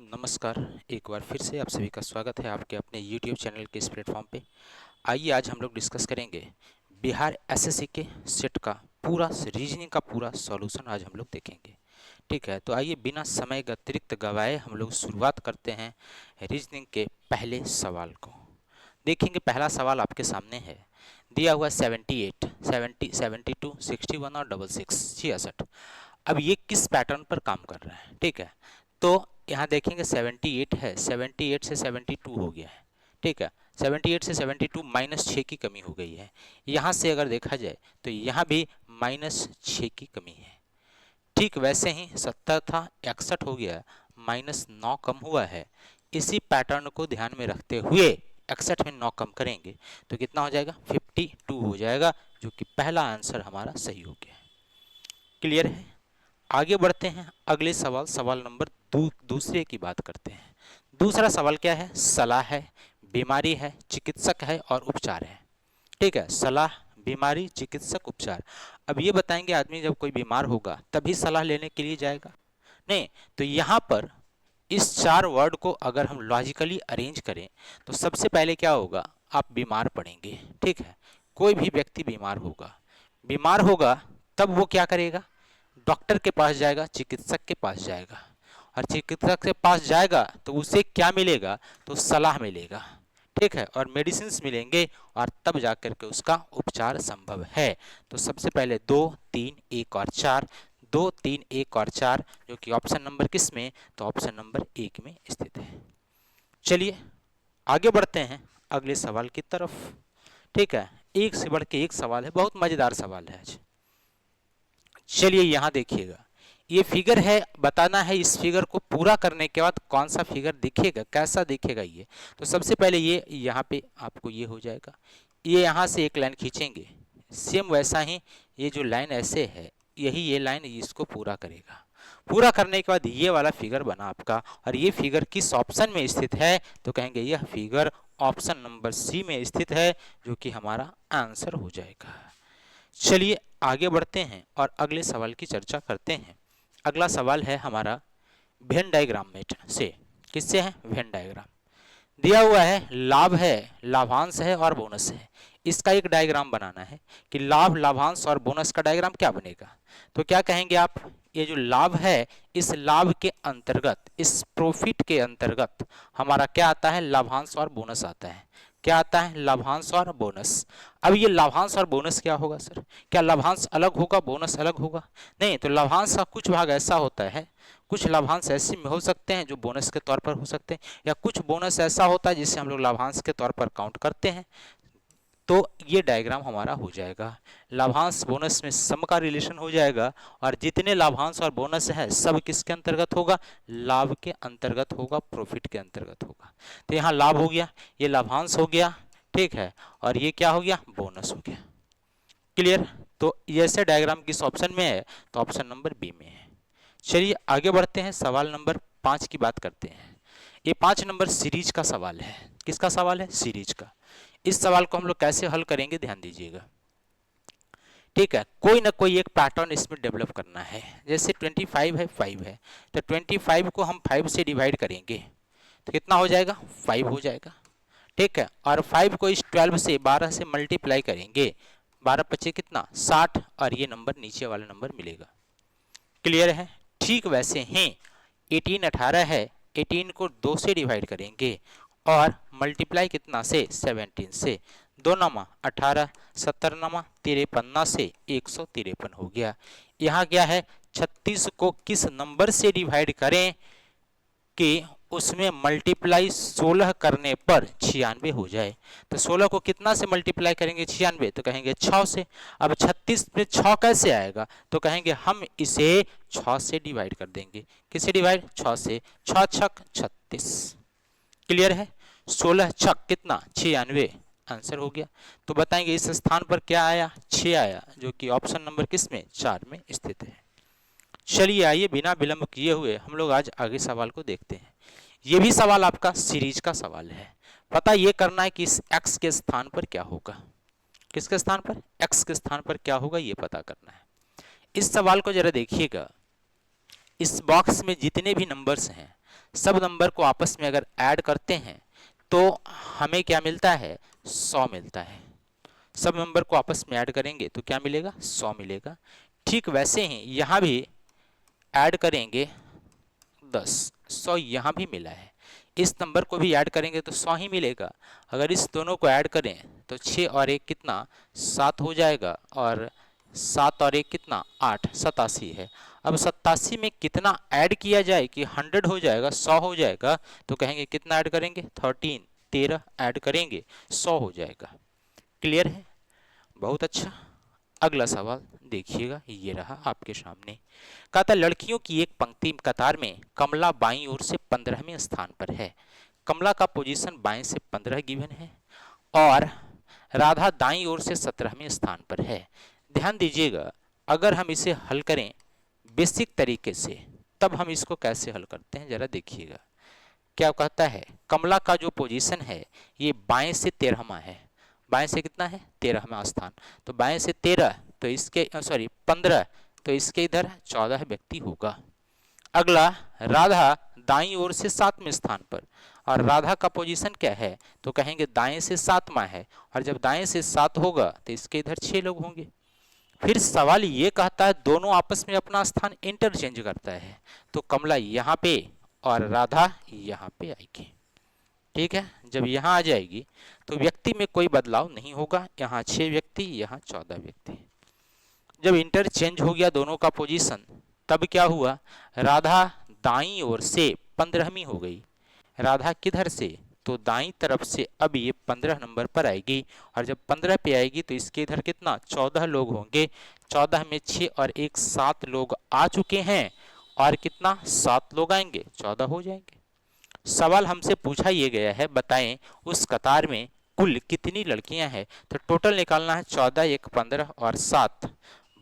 नमस्कार। एक बार फिर से आप सभी का स्वागत है आपके अपने YouTube चैनल के इस प्लेटफॉर्म पे। आइए आज हम लोग डिस्कस करेंगे बिहार एसएससी के सेट का पूरा रीजनिंग का पूरा सॉल्यूशन आज हम लोग देखेंगे। ठीक है, तो आइए बिना समय अतिरिक्त गवाए हम लोग शुरुआत करते हैं रीजनिंग के पहले सवाल को। देखेंगे पहला सवाल आपके सामने है, दिया हुआ 78, 70, 72, 61 और 66। अब ये किस पैटर्न पर काम कर रहा है? ठीक है, तो यहाँ देखेंगे 78 है, 78 से 72 हो गया है। ठीक है, 78 से 72 -6 की कमी हो गई है। यहाँ से अगर देखा जाए तो यहाँ भी -6 की कमी है। ठीक वैसे ही 70 था, 61 हो गया, -9 कम हुआ है। इसी पैटर्न को ध्यान में रखते हुए 61 में 9 कम करेंगे तो कितना हो जाएगा? 52 हो जाएगा, जो कि पहला आंसर हमारा सही हो गया। क्लियर है? आगे बढ़ते हैं अगले सवाल, सवाल नंबर दूसरे की बात करते हैं। दूसरा सवाल क्या है? सलाह है, बीमारी है, चिकित्सक है और उपचार है। ठीक है, सलाह, बीमारी, चिकित्सक, उपचार। अब ये बताएंगे आदमी जब कोई बीमार होगा तभी सलाह लेने के लिए जाएगा? नहीं। तो यहाँ पर इस चार वर्ड को अगर हम लॉजिकली अरेंज करें तो सबसे पहले क्या होगा? आप बीमार पड़ेंगे। ठीक है, कोई भी व्यक्ति बीमार होगा तब वो क्या करेगा? डॉक्टर के पास जाएगा, चिकित्सक के पास जाएगा, और चिकित्सक के पास जाएगा तो उसे क्या मिलेगा? तो सलाह मिलेगा। ठीक है, और मेडिसिन मिलेंगे और तब जाकर के उसका उपचार संभव है। तो सबसे पहले 2, 3, 1 और 4, 2, 3, 1 और 4, जो कि ऑप्शन नंबर किस में? तो ऑप्शन नंबर 1 में स्थित है। चलिए आगे बढ़ते हैं अगले सवाल की तरफ। ठीक है, एक से बढ़ के एक सवाल है, बहुत मजेदार सवाल है आज। चलिए यहाँ देखिएगा, ये फिगर है, बताना है इस फिगर को पूरा करने के बाद कौन सा फिगर दिखेगा, कैसा दिखेगा ये। तो सबसे पहले ये यहाँ पे आपको ये हो जाएगा, ये यहाँ से एक लाइन खींचेंगे, सेम वैसा ही ये जो लाइन ऐसे है, यही ये लाइन इसको पूरा करेगा। पूरा करने के बाद ये वाला फिगर बना आपका, और ये फिगर किस ऑप्शन में स्थित है? तो कहेंगे यह फिगर ऑप्शन नंबर सी में स्थित है, जो कि हमारा आंसर हो जाएगा। चलिए आगे बढ़ते हैं और अगले सवाल की चर्चा करते हैं। अगला सवाल है हमारा वेन डायग्राम में से। किससे है? वेन डायग्राम दिया हुआ है, लाभ है, लाभांश है और बोनस है। इसका एक डायग्राम बनाना है कि लाभ, लाभांश और बोनस का डायग्राम क्या बनेगा। तो क्या कहेंगे आप? ये जो लाभ है, इस लाभ के अंतर्गत, इस प्रॉफिट के अंतर्गत हमारा क्या आता है? लाभांश और बोनस आता है। क्या आता है? लाभांश और बोनस। अब ये लाभांश और बोनस क्या होगा सर? क्या लाभांश अलग होगा, बोनस अलग होगा? नहीं, तो लाभांश का कुछ भाग ऐसा होता है, कुछ लाभांश ऐसे में हो सकते हैं जो बोनस के तौर पर हो सकते हैं, या कुछ बोनस ऐसा होता है जिसे हम लोग लाभांश के तौर पर काउंट करते हैं। तो ये डायग्राम हमारा हो जाएगा, लाभांश बोनस में सम का रिलेशन हो जाएगा, और जितने लाभांश और बोनस है सब किसके अंतर्गत होगा? लाभ के अंतर्गत होगा, प्रॉफिट के अंतर्गत होगा। तो यहाँ लाभ हो गया, ये लाभांश हो गया, ठीक है, और ये क्या हो गया? बोनस हो गया। क्लियर? तो ऐसे डायग्राम किस ऑप्शन में है? तो ऑप्शन नंबर बी में है। चलिए आगे बढ़ते हैं, सवाल नंबर 5 की बात करते हैं। ये 5 नंबर सीरीज का सवाल है। किसका सवाल है? सीरीज का। इस सवाल को हम लोग कैसे हल करेंगे, ध्यान दीजिएगा। ठीक है, कोई ना कोई एक पैटर्न इसमें डेवलप करना है। जैसे 25 है, 5 है, तो 25 को हम 5 से डिवाइड करेंगे तो कितना हो जाएगा? 5 हो जाएगा। ठीक है, और 5 को इस 12 से मल्टीप्लाई करेंगे, 12 पच्चीस कितना? 60, और ये नंबर नीचे वाला नंबर मिलेगा। क्लियर है? ठीक वैसे ही 18 18 है, 18 को 2 से डिवाइड करेंगे और मल्टीप्लाई कितना से? 17 से। 2 नमा 18, 70 नमा 53 से 153 हो गया। यहाँ क्या है? 36 को किस नंबर से डिवाइड करें कि उसमें मल्टीप्लाई 16 करने पर 96 हो जाए। तो 16 को कितना से मल्टीप्लाई करेंगे? 96, तो कहेंगे 6 से। अब 36 में 6 कैसे आएगा? तो कहेंगे हम इसे 6 से डिवाइड कर देंगे। किससे डिवाइड? 6 से। 6 छक 36। क्लियर है? 16 छक कितना? 96, आंसर हो गया। तो बताएंगे इस स्थान पर क्या आया? 6 आया, जो कि ऑप्शन नंबर किस में? 4 में स्थित है। चलिए आइए बिना विलंब किए हुए हम लोग आज आगे सवाल को देखते हैं। ये भी सवाल आपका सीरीज का सवाल है। पता ये करना है कि इस x के स्थान पर क्या होगा। किसके स्थान पर? x के स्थान पर क्या होगा, ये पता करना है। इस सवाल को जरा देखिएगा, इस बॉक्स में जितने भी नंबर्स हैं सब नंबर को आपस में अगर ऐड करते हैं तो हमें क्या मिलता है, 100 मिलता है। सब नंबर को आपस में ऐड करेंगे तो क्या मिलेगा, 100 मिलेगा। ठीक वैसे ही यहाँ भी ऐड करेंगे 10, 100 यहाँ भी मिला है। इस नंबर को भी ऐड करेंगे तो 100 ही मिलेगा। अगर इस दोनों को ऐड करें तो 6 और 1 कितना, 7 हो जाएगा, और 7 और 1 कितना, 8, 87 है। अब 87 में कितना ऐड किया जाए कि 100 हो जाएगा, 100 हो जाएगा, तो कहेंगे कितना ऐड करेंगे, 13 ऐड करेंगे, 100 हो जाएगा। क्लियर है, बहुत अच्छा। अगला सवाल देखिएगा, ये रहा आपके सामने। कहा था लड़कियों की एक पंक्ति कतार में कमला बाईं ओर से 15वें स्थान पर है। कमला का पोजीशन बाएं से 15 गिवन है और राधा दाईं ओर से 17वें स्थान पर है। ध्यान दीजिएगा, अगर हम इसे हल करें बेसिक तरीके से तब हम इसको कैसे हल करते हैं जरा देखिएगा। क्या कहता है, कमला का जो पोजीशन है ये बाएं से 13वां है। बाएं से कितना है, 13वां स्थान। तो बाएं से 13 तो इसके 15 तो इसके इधर 14 व्यक्ति होगा। अगला राधा दाईं ओर से 7वें स्थान पर, और राधा का पोजीशन क्या है, तो कहेंगे दाएं से 7वां है, और जब दाएं से 7 होगा तो इसके इधर 6 लोग होंगे। फिर सवाल ये कहता है दोनों आपस में अपना स्थान इंटरचेंज करता है, तो कमला यहाँ पे और राधा यहाँ पे आएगी। ठीक है, जब यहाँ आ जाएगी तो व्यक्ति में कोई बदलाव नहीं होगा, यहाँ 6 व्यक्ति, यहाँ 14 व्यक्ति। जब इंटरचेंज हो गया दोनों का पोजीशन, तब क्या हुआ, राधा दाईं ओर से 15वीं हो गई। राधा किधर से, तो दाईं तरफ से अब ये 15 नंबर पर आएगी, और जब 15 पे आएगी तो इसके इधर कितना, 14 लोग होंगे। 14 में 6 और 1 7 लोग आ चुके हैं, और कितना, 7 लोग आएंगे, 14 हो जाएंगे। सवाल हमसे पूछा ये गया है, बताएं उस कतार में कुल कितनी लड़कियां हैं। तो टोटल निकालना है, 14 1 15 और 7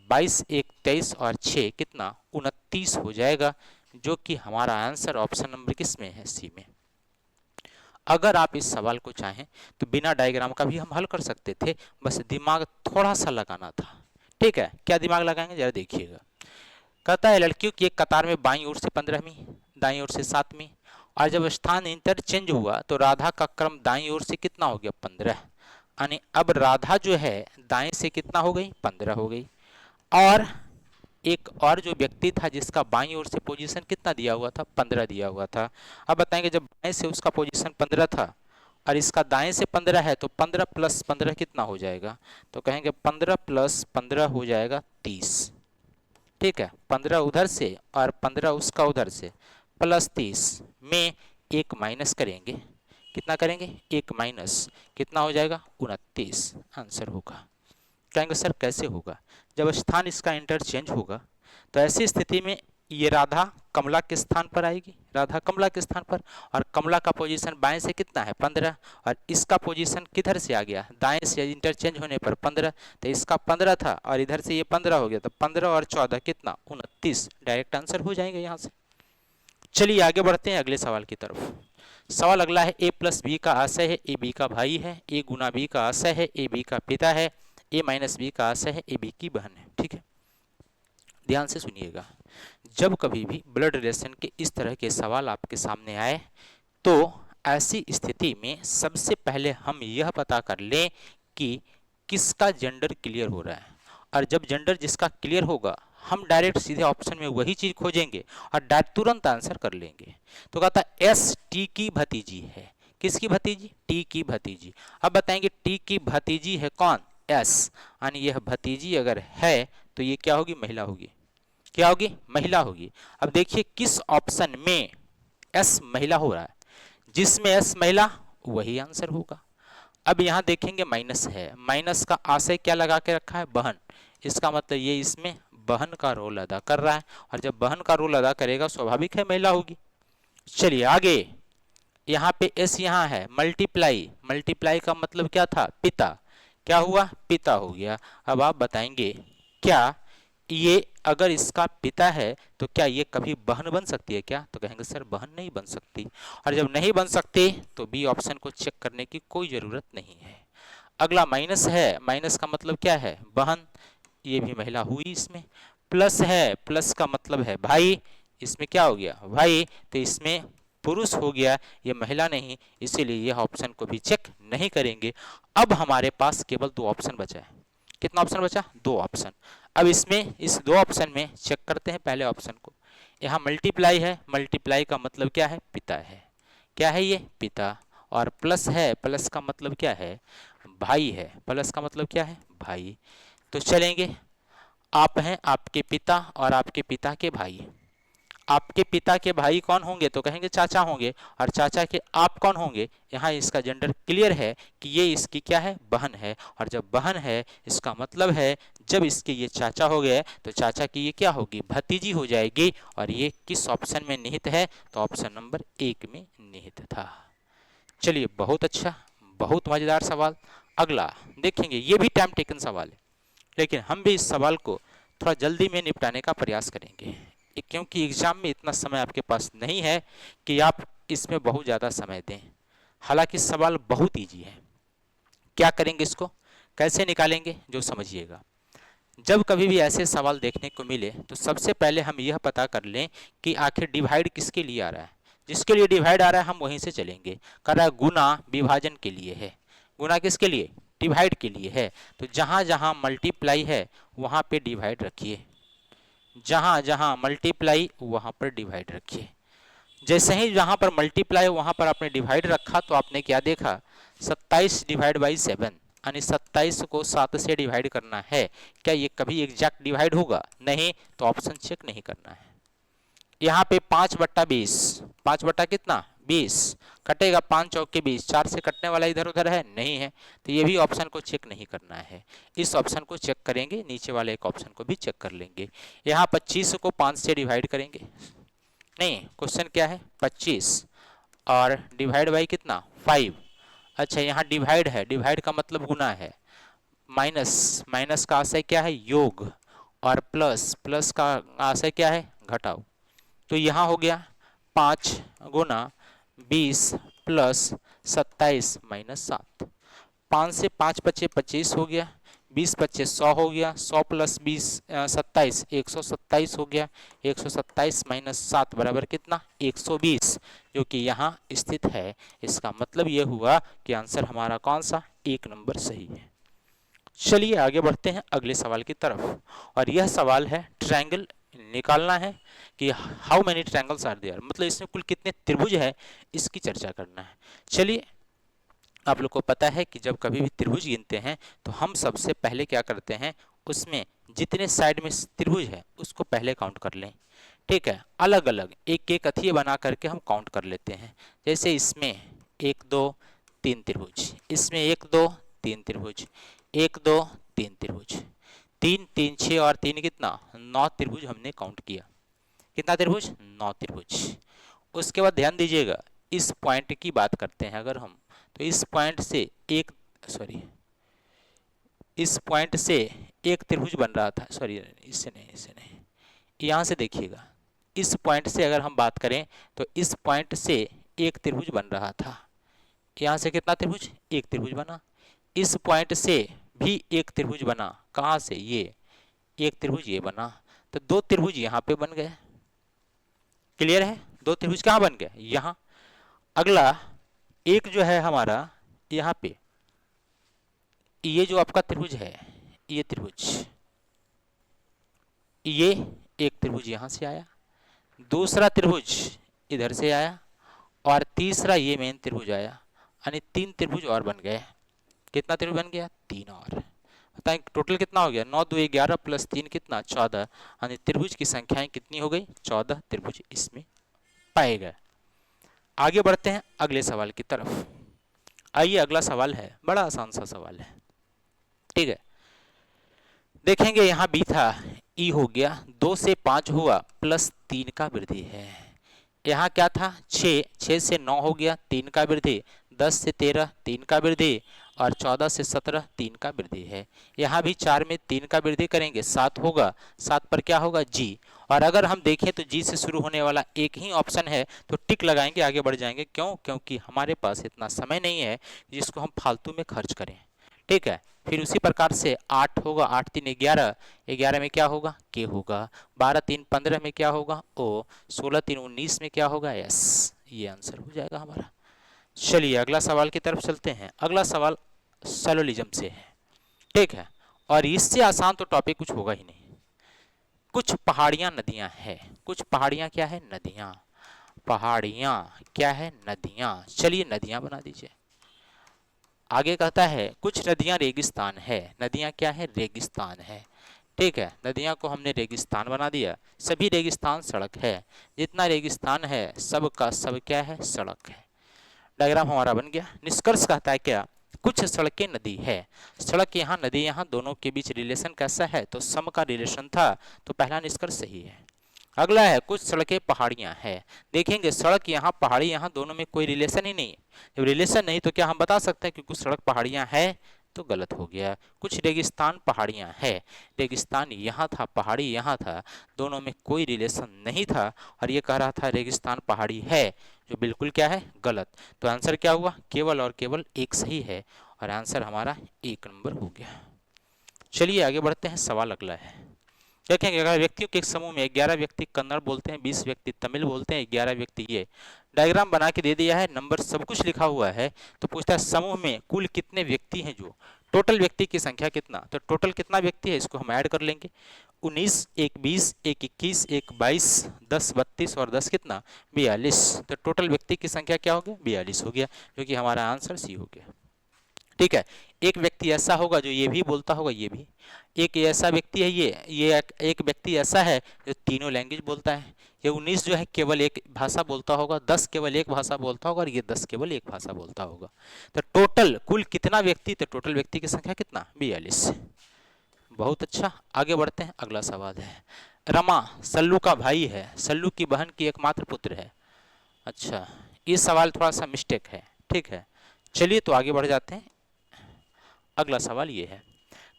22 1 23 और 6 कितना, 29 हो जाएगा, जो कि हमारा आंसर ऑप्शन नंबर किस में है, सी में। अगर आप इस सवाल को चाहें तो बिना डायग्राम का भी हम हल कर सकते थे, बस दिमाग थोड़ा सा लगाना था। ठीक है, क्या दिमाग लगाएंगे जरा देखिएगा। कहता है लड़कियों की एक कतार में बाईं ओर से 15वीं, दाईं ओर से 7वीं, और जब स्थान इंटरचेंज हुआ तो राधा का क्रम दाईं ओर से कितना हो गया, 15, यानी अब राधा जो है दाएं से कितना हो गई, 15 हो गई। और एक और जो व्यक्ति था जिसका बाईं ओर से पोजीशन कितना दिया हुआ था, 15 दिया हुआ था। अब बताएंगे जब बाएं से उसका पोजीशन 15 था और इसका दाएं से 15 है, तो 15 + 15 कितना हो जाएगा, तो कहेंगे 15 + 15 हो जाएगा 30। ठीक है, 15 उधर से और 15 उसका उधर से, +30 में 1 माइनस करेंगे, कितना करेंगे, 1 माइनस, कितना हो जाएगा, 29 आंसर होगा। कहेंगे सर कैसे होगा, जब स्थान इसका इंटरचेंज होगा तो ऐसी स्थिति में ये राधा कमला के स्थान पर आएगी, राधा कमला के स्थान पर, और कमला का पोजीशन बाएं से कितना है, 15, और इसका पोजीशन किधर से आ गया, दाएं से, इंटरचेंज होने पर 15, तो इसका 15 था और इधर से ये 15 हो गया, तो 15 और 14 कितना, 29, डायरेक्ट आंसर हो जाएंगे यहाँ से। चलिए आगे बढ़ते हैं अगले सवाल की तरफ। सवाल अगला है, a + b का आशय है a b का भाई है, a × b का आशय है a b का पिता है, a - b का आशय है a b की बहन है। ठीक है, ध्यान से सुनिएगा। जब कभी भी ब्लड रिलेशन के इस तरह के सवाल आपके सामने आए तो ऐसी स्थिति में सबसे पहले हम यह पता कर लें कि किसका जेंडर क्लियर हो रहा है, और जब जेंडर जिसका क्लियर होगा हम डायरेक्ट सीधे ऑप्शन में वही चीज खोजेंगे और डायरेक्ट तुरंत आंसर कर लेंगे। तो कहता है एस टी की भतीजी है, किसकी भतीजी, टी की भतीजी। अब बताएंगे टी की भतीजी है कौन, एस, यानी यह भतीजी अगर है तो ये क्या होगी, महिला होगी, क्या होगी, महिला होगी। अब देखिए किस ऑप्शन में एस महिला हो रहा है, जिसमें एस महिला वही आंसर होगा। अब यहाँ देखेंगे माइनस है, माइनस का आशय क्या लगा के रखा है, बहन, इसका मतलब ये इसमें बहन का रोल अदा कर रहा है, और जब बहन का रोल अदा करेगा स्वाभाविक है महिला होगी। चलिए आगे, यहाँ पे एस यहाँ है, मल्टीप्लाई, मल्टीप्लाई का मतलब क्या था, पिता, क्या हुआ, पिता हो गया। अब आप बताएंगे क्या ये अगर इसका पिता है तो क्या ये कभी बहन बन सकती है क्या, तो कहेंगे सर बहन नहीं बन सकती, और जब नहीं बन सकती तो बी ऑप्शन को चेक करने की कोई जरूरत नहीं है। अगला माइनस है, माइनस का मतलब क्या है, बहन, ये भी महिला हुई इसमें। प्लस है, प्लस का मतलब है भाई, इसमें क्या हो गया, भाई, तो इसमें पुरुष हो गया, ये महिला नहीं, इसीलिए यह ऑप्शन को भी चेक नहीं करेंगे। अब हमारे पास केवल 2 ऑप्शन बचा है। कितना ऑप्शन बचा? 2 ऑप्शन। अब इसमें इस 2 ऑप्शन में चेक करते हैं पहले ऑप्शन को। यहाँ मल्टीप्लाई है, मल्टीप्लाई का मतलब क्या है? पिता है। क्या है ये? पिता। और प्लस है, प्लस का मतलब क्या है? भाई है। प्लस का मतलब क्या है? भाई। तो चलेंगे, आप हैं, आपके पिता और आपके पिता के भाई। आपके पिता के भाई कौन होंगे? तो कहेंगे चाचा होंगे। और चाचा के आप कौन होंगे? यहाँ इसका जेंडर क्लियर है कि ये इसकी क्या है? बहन है। और जब बहन है, इसका मतलब है जब इसके ये चाचा हो गए तो चाचा की ये क्या होगी? भतीजी हो जाएगी। और ये किस ऑप्शन में निहित है? तो ऑप्शन नंबर 1 में निहित था। चलिए, बहुत अच्छा, बहुत मजेदार सवाल। अगला देखेंगे, ये भी टाइम टेकन सवाल है, लेकिन हम भी इस सवाल को थोड़ा जल्दी में निपटाने का प्रयास करेंगे, क्योंकि एग्जाम में इतना समय आपके पास नहीं है कि आप इसमें बहुत ज़्यादा समय दें। हालांकि सवाल बहुत ईजी है। क्या करेंगे, इसको कैसे निकालेंगे, जो समझिएगा। जब कभी भी ऐसे सवाल देखने को मिले तो सबसे पहले हम यह पता कर लें कि आखिर डिवाइड किसके लिए आ रहा है। जिसके लिए डिवाइड आ रहा है हम वहीं से चलेंगे। कर रहा है गुना, विभाजन के लिए है। गुना किसके लिए? डिवाइड के लिए है। तो जहाँ जहाँ मल्टीप्लाई है वहाँ पे डिवाइड रखिए, जहाँ जहाँ मल्टीप्लाई वहाँ पर डिवाइड रखिए। जैसे ही जहाँ पर मल्टीप्लाई वहाँ पर आपने डिवाइड रखा तो आपने क्या देखा? 27 डिवाइड बाई 7, यानी 27 को 7 से डिवाइड करना है। क्या ये कभी एग्जैक्ट डिवाइड होगा? नहीं, तो ऑप्शन चेक नहीं करना है। यहाँ पे 5/20, 5 कितना? 20 कटेगा, 5 चौके 20, 4 से कटने वाला इधर उधर है? नहीं है, तो ये भी ऑप्शन को चेक नहीं करना है। इस ऑप्शन को चेक करेंगे, नीचे वाले एक ऑप्शन को भी चेक कर लेंगे। यहाँ 25 को 5 से डिवाइड करेंगे। नहीं, क्वेश्चन क्या है? 25 और डिवाइड बाई कितना? 5। अच्छा, यहाँ डिवाइड है, डिवाइड का मतलब गुना है। माइनस, माइनस का आशय क्या है? योग। और प्लस, प्लस का आशय क्या है? घटाओ। तो यहाँ हो गया 5 गुना 20 प्लस 27 माइनस 7। 5 से 5 बचे 25 हो गया, 20 बचे 100 हो गया, 100 प्लस 20 27 127 हो गया। 127 माइनस 7 बराबर कितना? 120, जो कि यहाँ स्थित है। इसका मतलब यह हुआ कि आंसर हमारा कौन सा? 1 नंबर सही है। चलिए आगे बढ़ते हैं अगले सवाल की तरफ, और यह सवाल है ट्रायंगल निकालना है कि how many triangles are there, मतलब इसमें कुल कितने त्रिभुज है, इसकी चर्चा करना है। चलिए, आप लोग को पता है कि जब कभी भी त्रिभुज गिनते हैं तो हम सबसे पहले क्या करते हैं, उसमें जितने साइड में त्रिभुज है उसको पहले काउंट कर लें। ठीक है, अलग अलग एक एक अथी बना करके हम काउंट कर लेते हैं। जैसे इसमें 1 2 3 त्रिभुज, इसमें 1 2 3 त्रिभुज, 1 2 3 त्रिभुज, 3 3 6 और 3 कितना? 9 त्रिभुज हमने काउंट किया। कितना त्रिभुज? 9 त्रिभुज। उसके बाद ध्यान दीजिएगा, इस पॉइंट की बात करते हैं अगर हम, तो इस पॉइंट से इस पॉइंट से एक त्रिभुज बन रहा था। सॉरी, इससे नहीं, इससे नहीं, यहाँ से देखिएगा। इस पॉइंट से अगर हम बात करें तो इस पॉइंट से एक त्रिभुज बन रहा था। यहाँ से कितना त्रिभुज? एक त्रिभुज बना। इस पॉइंट से भी एक त्रिभुज बना। कहाँ से? ये एक त्रिभुज ये बना, तो 2 त्रिभुज यहाँ पे बन गए। क्लियर है? 2 त्रिभुज कहाँ बन गए? यहाँ। अगला एक जो है हमारा यहाँ पे, ये जो आपका त्रिभुज है, ये त्रिभुज, ये एक त्रिभुज यहाँ से आया, दूसरा त्रिभुज इधर से आया, और तीसरा ये मेन त्रिभुज आया, यानी 3 त्रिभुज और बन गए। कितना त्रिभुज बन गया? 3 और। बताएं टोटल कितना हो गया? 9 2 11 प्लस 3 कितना? 14, यानी त्रिभुज की संख्याएं कितनी हो गई? 14 त्रिभुज इसमें पाए गए। आगे बढ़ते हैं अगले सवाल की तरफ। आइए, अगला सवाल है, बड़ा आसान सा सवाल है। ठीक है, देखेंगे यहाँ बी था, ई हो गया, 2 से 5 हुआ प्लस 3 का वृद्धि है। यहाँ क्या था? 6, 6 से 9 हो गया, 3 का वृद्धि, 10 से 13 3 का वृद्धि, और 14 से 17 3 का वृद्धि है। यहाँ भी 4 में 3 का वृद्धि करेंगे, 7 होगा, 7 पर क्या होगा? जी। और अगर हम देखें तो जी से शुरू होने वाला एक ही ऑप्शन है, तो टिक लगाएंगे, आगे बढ़ जाएंगे। क्यों? क्योंकि हमारे पास इतना समय नहीं है जिसको हम फालतू में खर्च करें। ठीक है, फिर उसी प्रकार से 8 होगा, 8 3 11, 11 में क्या होगा? के होगा। 12 3 15 में क्या होगा? ओ। 16 3 19 में क्या होगा? एस। ये आंसर हो जाएगा हमारा। चलिए अगला सवाल की तरफ चलते हैं। अगला सवाल सैलोलिज्म से है, ठीक है, और इससे आसान तो टॉपिक कुछ होगा ही नहीं। कुछ पहाड़ियां नदियां हैं, कुछ पहाड़ियां क्या है, नदियां, पहाड़ियां क्या है, नदियां। चलिए नदियां बना दीजिए। आगे कहता है कुछ नदियां रेगिस्तान है, नदियां क्या है, रेगिस्तान है, ठीक है। नदियां को हमने रेगिस्तान बना दिया, सभी रेगिस्तान सड़क है, जितना रेगिस्तान है सब का सब क्या है, सड़क है। डायग्राम हमारा बन गया। निष्कर्ष कहता है क्या, कुछ सड़कें नदी है, सड़क यहाँ नदी यहाँ, दोनों के बीच रिलेशन कैसा है, तो सम का रिलेशन था, तो पहला निष्कर्ष सही है। अगला है कुछ सड़कें पहाड़ियां हैं, देखेंगे सड़क यहाँ पहाड़ी यहाँ, दोनों में कोई रिलेशन ही नहीं। जब रिलेशन नहीं तो क्या हम बता सकते हैं कि कुछ सड़क पहाड़ियां है, तो गलत हो गया। कुछ रेगिस्तान पहाड़ियां है, रेगिस्तान यहाँ था पहाड़ी यहाँ था, दोनों में कोई रिलेशन नहीं था, और ये कह रहा था रेगिस्तान पहाड़ी है, जो बिल्कुल क्या है, गलत। तो आंसर क्या हुआ, केवल और केवल एक सही है, और आंसर हमारा 1 नंबर हो गया। चलिए आगे बढ़ते हैं। सवाल अगला है, देखेंगे अगर व्यक्तियों के एक समूह में 11 व्यक्ति कन्नड़ बोलते हैं, 20 व्यक्ति तमिल बोलते हैं, 11 व्यक्ति, ये डायग्राम बना के दे दिया है, नंबर सब कुछ लिखा हुआ है। तो पूछता है समूह में कुल कितने व्यक्ति हैं, जो टोटल व्यक्ति की संख्या कितना, तो टोटल कितना व्यक्ति है इसको हम ऐड कर लेंगे। 19, 1 20, 1 21, 1 22, 10 32 और 10 कितना, 42। तो टोटल व्यक्ति की संख्या क्या हो गया, 42 हो गया, जो कि हमारा आंसर सी हो गया, ठीक है। एक व्यक्ति ऐसा होगा जो ये भी बोलता होगा, ये भी एक ऐसा व्यक्ति है, ये एक व्यक्ति ऐसा है जो तीनों लैंग्वेज बोलता है। ये 19 जो है केवल एक भाषा बोलता होगा, 10 केवल एक भाषा बोलता होगा, और ये 10 केवल एक भाषा बोलता होगा। तो टोटल कुल कितना व्यक्ति, तो टोटल व्यक्ति की संख्या कितना, 42। बहुत अच्छा, आगे बढ़ते हैं। अगला सवाल है, रमा सल्लू का भाई है, सल्लू की बहन की एकमात्र पुत्र है। अच्छा, ये सवाल थोड़ा सा मिस्टेक है, ठीक है। चलिए तो आगे बढ़ जाते हैं। अगला सवाल ये है,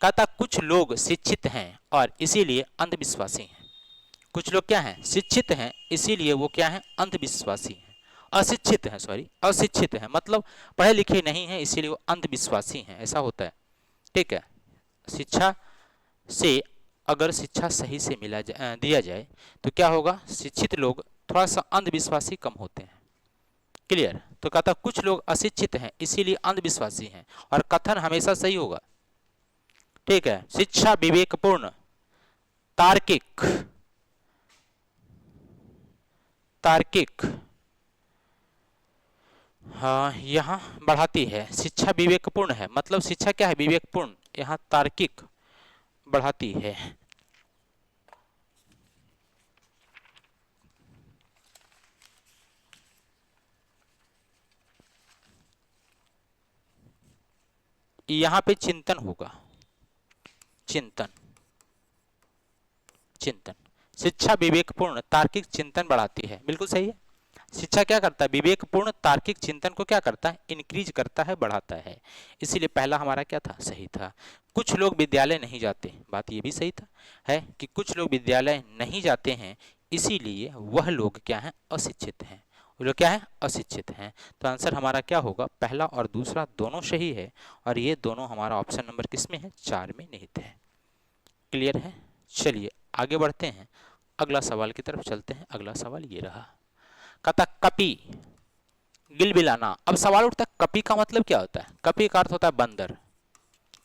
कहता कुछ लोग शिक्षित हैं और इसीलिए अंधविश्वासी हैं। कुछ लोग क्या हैं, शिक्षित हैं, इसीलिए वो क्या हैं, अंधविश्वासी हैं। अशिक्षित हैं, सॉरी अशिक्षित हैं, मतलब पढ़े लिखे नहीं हैं, इसीलिए वो अंधविश्वासी हैं, ऐसा होता है, ठीक है। शिक्षा से अगर शिक्षा सही से दिया जाए तो क्या होगा, शिक्षित लोग थोड़ा सा अंधविश्वासी कम होते हैं। क्लियर। तो कहता कुछ लोग अशिक्षित हैं इसीलिए अंधविश्वासी हैं, और कथन हमेशा सही होगा, ठीक है। शिक्षा विवेकपूर्ण, तार्किक, तार्किक, हाँ यहाँ बढ़ाती है, शिक्षा विवेकपूर्ण है, मतलब शिक्षा क्या है, विवेकपूर्ण, यहाँ तार्किक बढ़ाती है। यहाँ पे चिंतन होगा, चिंतन, चिंतन। शिक्षा विवेकपूर्ण तार्किक चिंतन बढ़ाती है, बिल्कुल सही है। शिक्षा क्या करता है, विवेकपूर्ण तार्किक चिंतन को क्या करता है, इंक्रीज करता है, बढ़ाता है, इसीलिए पहला हमारा क्या था, सही था। कुछ लोग विद्यालय नहीं जाते, बात ये भी सही था, है कि कुछ लोग विद्यालय नहीं जाते हैं इसीलिए वह लोग क्या हैं, अशिक्षित हैं, वो लोग क्या है, अशिक्षित हैं। तो आंसर हमारा क्या होगा, पहला और दूसरा दोनों सही है, और ये दोनों हमारा ऑप्शन नंबर किस में है, 4 में निहित है। क्लियर है। चलिए आगे बढ़ते हैं, अगला सवाल की तरफ चलते हैं। अगला सवाल ये रहा, कहता कपी गिलबिलाना। अब सवाल उठता है कपी का मतलब क्या होता है, कपी का अर्थ होता है बंदर,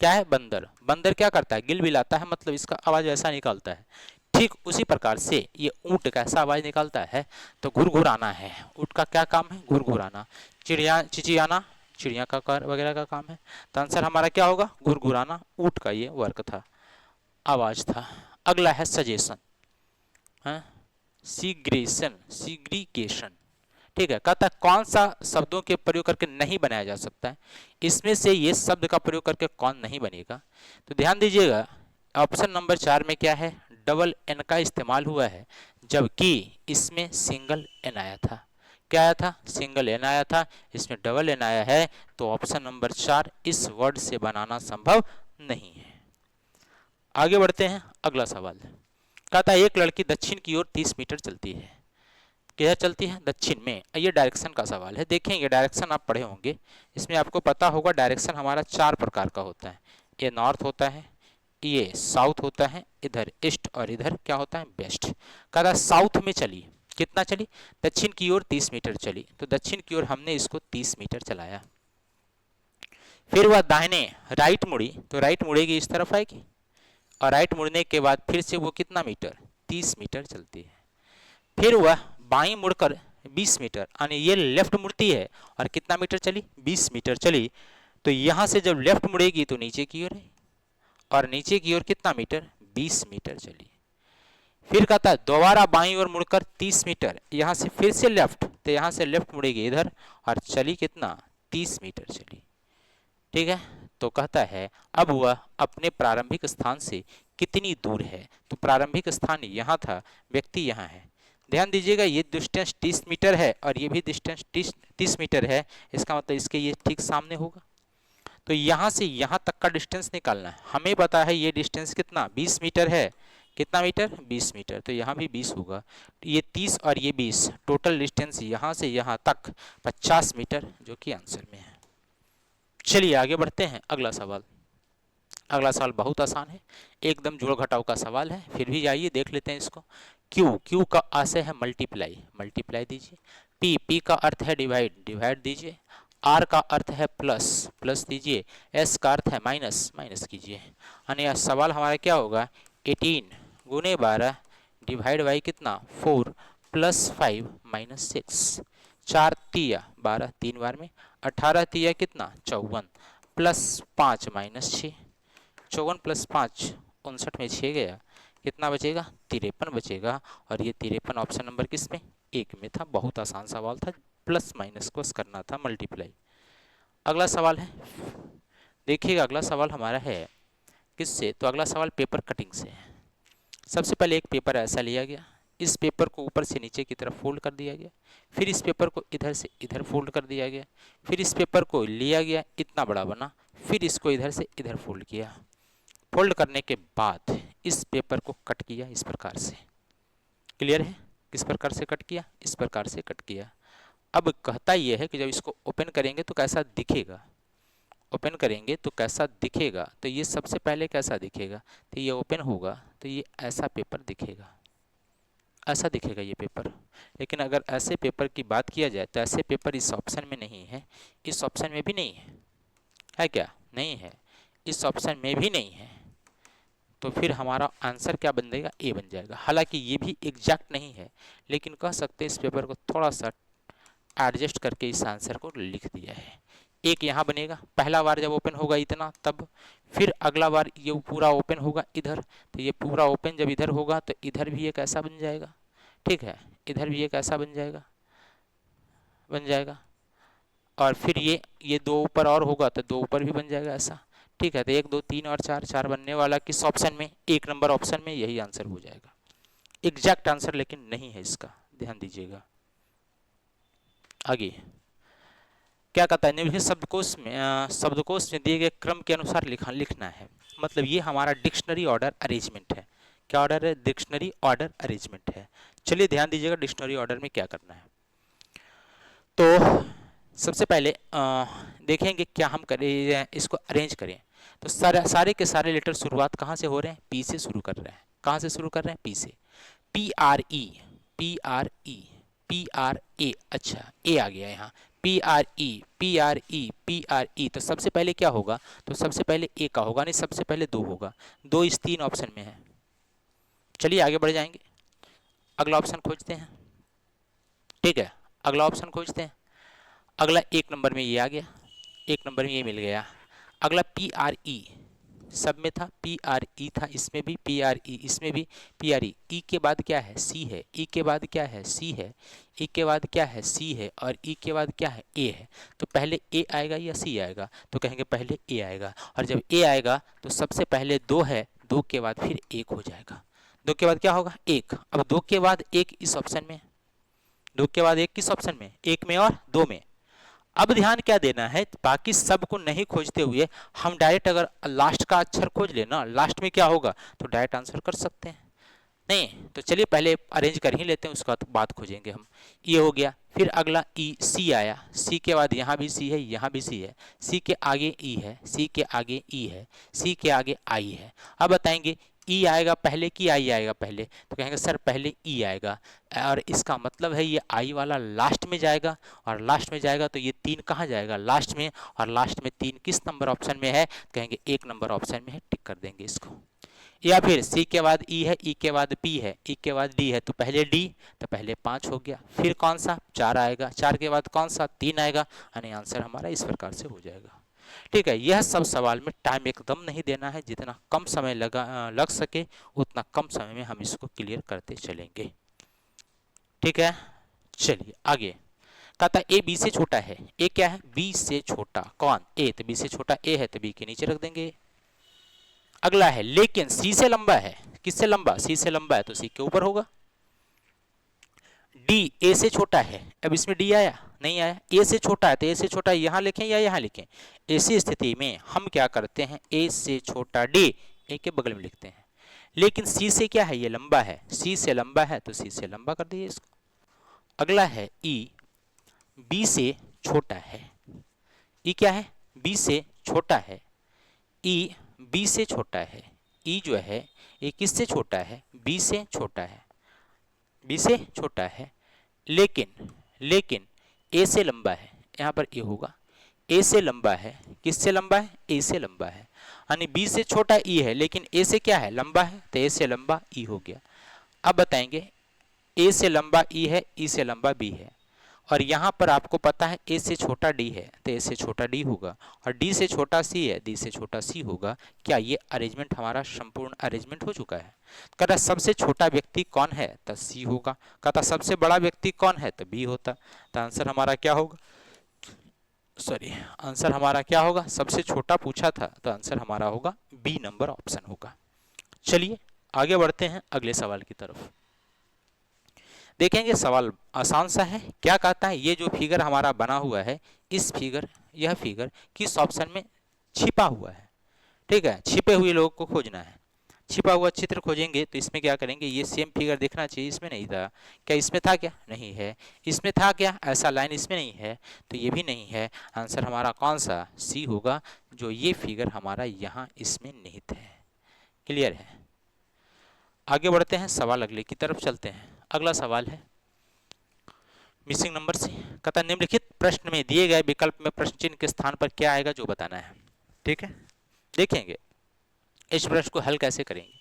क्या है, बंदर। बंदर क्या करता है, गिलबिलाता है, मतलब इसका आवाज ऐसा निकालता है। ठीक उसी प्रकार से ये ऊँट कैसा आवाज निकालता है, तो घुरघुराना है। ऊँट का क्या काम है, घुरघुराना। चिड़िया चिचियाना चिड़िया का वगैरह का काम है। तो आंसर हमारा क्या होगा, घुरघुराना, ऊँट का ये वर्क था, आवाज था। अगला है सजेशन, हाँ, सीग्रेशन, सीग्रीगेशन, ठीक है। कहता है कौन सा शब्दों के प्रयोग करके नहीं बनाया जा सकता है, इसमें से ये शब्द का प्रयोग करके कौन नहीं बनेगा। तो ध्यान दीजिएगा, ऑप्शन नंबर 4 में क्या है, डबल एन का इस्तेमाल हुआ है, जबकि इसमें सिंगल एन आया था। क्या आया था, सिंगल एन आया था, इसमें डबल एन आया है, तो ऑप्शन नंबर 4 इस वर्ड से बनाना संभव नहीं है। आगे बढ़ते हैं। अगला सवाल कहता है एक लड़की दक्षिण की ओर 30 मीटर चलती है, किधर चलती है, दक्षिण में। ये डायरेक्शन का सवाल है, देखेंगे डायरेक्शन आप पढ़े होंगे, इसमें आपको पता होगा डायरेक्शन हमारा 4 प्रकार का होता है। ये नॉर्थ होता है, ये साउथ होता है, इधर ईस्ट, और इधर क्या होता है, वेस्ट। कहता है साउथ में चलिए, कितना चली, दक्षिण की ओर 30 मीटर चली, तो दक्षिण की ओर हमने इसको 30 मीटर चलाया। फिर वह दाहिने राइट मुड़ी, तो राइट मुड़ेगी इस तरफ आएगी, और राइट मुड़ने के बाद फिर से वो कितना मीटर, 30 मीटर चलती है। फिर वह बाईं मुड़कर 20 मीटर, यानी ये लेफ्ट मुड़ती है और कितना मीटर चली, 20 मीटर चली। तो यहाँ से जब लेफ्ट मुड़ेगी तो नीचे की ओर है, और नीचे की ओर कितना मीटर, 20 मीटर चली। फिर कहता है दोबारा बाईं ओर मुड़कर 30 मीटर, यहाँ से फिर से लेफ्ट, तो यहाँ से लेफ्ट मुड़ेगी इधर और चली कितना, 30 मीटर चली। ठीक है, तो कहता है अब वह अपने प्रारंभिक स्थान से कितनी दूर है, तो प्रारंभिक स्थान यहाँ था, व्यक्ति यहाँ है। ध्यान दीजिएगा ये डिस्टेंस 30 मीटर है और ये भी डिस्टेंस 30 मीटर है, इसका मतलब इसके ये ठीक सामने होगा। तो यहाँ से यहाँ तक का डिस्टेंस निकालना है, हमें पता है ये डिस्टेंस कितना, 20 मीटर है, कितना मीटर, 20 मीटर, तो यहाँ भी 20 होगा। ये 30 और ये 20, टोटल डिस्टेंस यहाँ से यहाँ तक 50 मीटर, जो कि आंसर में है। चलिए आगे बढ़ते हैं, अगला सवाल। अगला सवाल बहुत आसान है, एकदम जोड़ घटाव का सवाल है, फिर भी आइए देख लेते हैं इसको। क्यू का आशय है मल्टीप्लाई, मल्टीप्लाई दीजिए। पी का अर्थ है डिवाइड, डिवाइड दीजिए। आर का अर्थ है प्लस, प्लस दीजिए। एस का अर्थ है माइनस, माइनस कीजिए। यानी सवाल हमारा क्या होगा, 18 गुने 12 डिवाइड बाई कितना, 4 प्लस 5 माइनस 6, 4 तिया 12, 3 बार में 18 तिया कितना, 54 प्लस 5 माइनस 6, 54 प्लस 5 59 में 6 गया, कितना बचेगा, 53 बचेगा। और ये 53 ऑप्शन नंबर किस में, एक में था। बहुत आसान सवाल था, प्लस माइनस को करना था मल्टीप्लाई। अगला सवाल है, देखिएगा अगला सवाल हमारा है किससे, तो अगला सवाल पेपर कटिंग से है। सबसे पहले एक पेपर ऐसा लिया गया, इस पेपर को ऊपर से नीचे की तरफ फोल्ड कर दिया गया, फिर इस पेपर को इधर से इधर फोल्ड कर दिया गया, फिर इस पेपर को लिया गया, इतना बड़ा बना, फिर इसको इधर से इधर फोल्ड किया। फोल्ड करने के बाद इस पेपर को कट किया इस प्रकार से, क्लियर है, किस प्रकार से कट किया, इस प्रकार से कट किया। अब कहता यह है कि जब इसको ओपन करेंगे तो कैसा दिखेगा, ओपन करेंगे तो कैसा दिखेगा, तो ये सबसे पहले कैसा दिखेगा, तो ये ओपन होगा तो ये ऐसा पेपर दिखेगा, ऐसा दिखेगा ये पेपर। लेकिन अगर ऐसे पेपर की बात किया जाए तो ऐसे पेपर इस ऑप्शन में नहीं है, इस ऑप्शन में भी नहीं है, है क्या, नहीं है, इस ऑप्शन में भी नहीं है, तो फिर हमारा आंसर क्या बन जाएगा, ए बन जाएगा। हालांकि ये भी एग्जैक्ट नहीं है, लेकिन कह सकते हैं इस पेपर को थोड़ा सा एडजस्ट करके इस आंसर को लिख दिया है। एक यहाँ बनेगा, पहला बार जब ओपन होगा इतना तब, फिर अगला बार ये पूरा ओपन होगा इधर, तो ये पूरा ओपन जब इधर होगा तो इधर भी एक ऐसा बन जाएगा, ठीक है, इधर भी एक ऐसा बन जाएगा, बन जाएगा। और फिर ये दो ऊपर और होगा तो दो ऊपर भी बन जाएगा ऐसा, ठीक है। तो 1 2 3 और 4, 4 बनने वाला किस ऑप्शन में, 1 नंबर ऑप्शन में, यही आंसर हो जाएगा। एग्जैक्ट आंसर लेकिन नहीं है इसका, ध्यान दीजिएगा। आगे क्या कहता है, निम्नलिखित शब्दकोश में दिए गए क्रम के अनुसार लिखना है। मतलब ये हमारा डिक्शनरी ऑर्डर अरेंजमेंट है। क्या ऑर्डर है, डिक्शनरी ऑर्डर अरेंजमेंट है। चलिए ध्यान दीजिएगा डिक्शनरी ऑर्डर में क्या करना है। तो सबसे पहले देखेंगे क्या हम करें, इसको अरेंज करें। तो सारे के सारे लेटर शुरुआत कहाँ से हो रहे हैं, पी से शुरू कर रहे हैं। कहाँ से शुरू कर रहे हैं, पी से। P R E, P R E, P R A, अच्छा ए आ गया यहाँ, P R E, P R E, P R E. तो सबसे पहले क्या होगा, तो सबसे पहले ए का होगा, नहीं सबसे पहले 2 होगा, 2 इस 3 ऑप्शन में है। चलिए आगे बढ़ जाएंगे, अगला ऑप्शन खोजते हैं, ठीक है, अगला ऑप्शन खोजते हैं। अगला 1 नंबर में ये आ गया, 1 नंबर में ये मिल गया। अगला पी आर ई, सब में था, पी आर ई था, इसमें भी पी आर ई, इसमें भी पी आर ई के बाद क्या है, सी है, ई के बाद क्या है, सी है, ई के बाद क्या है, सी है, और ई के बाद क्या है, ए है। तो पहले ए आएगा या सी आएगा, तो कहेंगे पहले ए आएगा। और जब ए आएगा तो सबसे पहले 2 है, 2 के बाद फिर 1 हो जाएगा, 2 के बाद क्या होगा, 1। अब 2 के बाद 1 इस ऑप्शन में, 2 के बाद 1 किस ऑप्शन में, 1 में और 2 में। अब ध्यान क्या देना है, बाकी सब को नहीं खोजते हुए हम डायरेक्ट अगर लास्ट का अक्षर खोज लेना, लास्ट में क्या होगा, तो डायरेक्ट आंसर कर सकते हैं। नहीं तो चलिए पहले अरेंज कर ही लेते हैं, उसका बाद खोजेंगे हम। ये हो गया, फिर अगला ई, सी आया, सी के बाद यहाँ भी सी है, यहाँ भी सी है, सी के आगे ई है, सी के आगे ई है, सी के आगे आई है। अब बताएंगे ई आएगा पहले कि आई आएगा पहले, तो कहेंगे सर पहले ई आएगा, और इसका मतलब है ये आई वाला लास्ट में जाएगा, और लास्ट में जाएगा तो ये 3 कहाँ जाएगा, लास्ट में, और लास्ट में 3 किस नंबर ऑप्शन में है, कहेंगे 1 नंबर ऑप्शन में है, टिक कर देंगे इसको। या फिर सी के बाद ई है, ई के बाद पी है, ई के बाद डी है, तो पहले डी, तो पहले 5 हो गया, फिर कौन सा 4 आएगा, 4 के बाद कौन सा 3 आएगा, यानी आंसर हमारा इस प्रकार से हो जाएगा। ठीक है, यह सब सवाल में टाइम एकदम नहीं देना है, जितना कम समय लग सके उतना कम समय में हम इसको क्लियर करते चलेंगे। ठीक है, चलिए आगे। कहता ए बी से छोटा है, ए क्या है, बी से छोटा, कौन, ए, तो बी से छोटा ए है तो बी के नीचे रख देंगे। अगला है लेकिन सी से लंबा है, किससे लंबा, सी से लंबा है तो सी के ऊपर होगा। डी ए से छोटा है, अब इसमें डी आया नहीं आया, ए से छोटा है तो ए से छोटा यहां लिखें या यहां लिखें, ऐसी स्थिति में हम क्या करते हैं, ए से छोटा डी ए के बगल में लिखते हैं। लेकिन सी से क्या है, ये लंबा है, सी से लंबा है तो सी से लंबा कर दीजिए इसको। अगला है ई बी से छोटा है, ई क्या है, बी से छोटा है, ई बी से छोटा है, ई जो है ये किससे छोटा है, बी से छोटा है, बी से छोटा है, लेकिन ए से लंबा है, यहाँ पर ए होगा, ए से लंबा है, किससे लंबा है, ए से लंबा है, यानी बी से छोटा ई है, लेकिन ए से क्या है, लंबा है, तो ए से लंबा ई हो गया। अब बताएंगे ए से लंबा ई है, ई से लंबा बी है, और यहाँ पर आपको पता है ए से छोटा डी है तो ए से छोटा डी होगा, और डी से छोटा सी है, डी से छोटा सी होगा। क्या ये अरेंजमेंट हमारा संपूर्ण अरेंजमेंट हो चुका है। कहता सबसे छोटा व्यक्ति कौन है, तो सी होगा। कहता सबसे बड़ा व्यक्ति कौन है, तो बी होता। तो आंसर हमारा क्या होगा, सॉरी आंसर हमारा क्या होगा, सबसे छोटा पूछा था तो आंसर हमारा होगा बी नंबर ऑप्शन होगा। चलिए आगे बढ़ते हैं अगले सवाल की तरफ। देखेंगे सवाल आसान सा है। क्या कहता है, ये जो फिगर हमारा बना हुआ है, इस फिगर, यह फिगर किस ऑप्शन में छिपा हुआ है। ठीक है, छिपे हुए लोगों को खोजना है। छिपा हुआ चित्र खोजेंगे तो इसमें क्या करेंगे, ये सेम फिगर देखना चाहिए, इसमें नहीं था क्या, इसमें था क्या, नहीं है, इसमें था क्या, ऐसा लाइन इसमें नहीं है, तो ये भी नहीं है। आंसर हमारा कौन सा, सी होगा, जो ये फिगर हमारा यहाँ इसमें निहित है। क्लियर है, आगे बढ़ते हैं, सवाल अगले की तरफ चलते हैं। अगला सवाल है मिसिंग नंबर से। कहता निम्नलिखित प्रश्न में दिए गए विकल्प में प्रश्न चिन्ह के स्थान पर क्या आएगा जो बताना है। ठीक है, देखेंगे इस प्रश्न को हल कैसे करेंगे।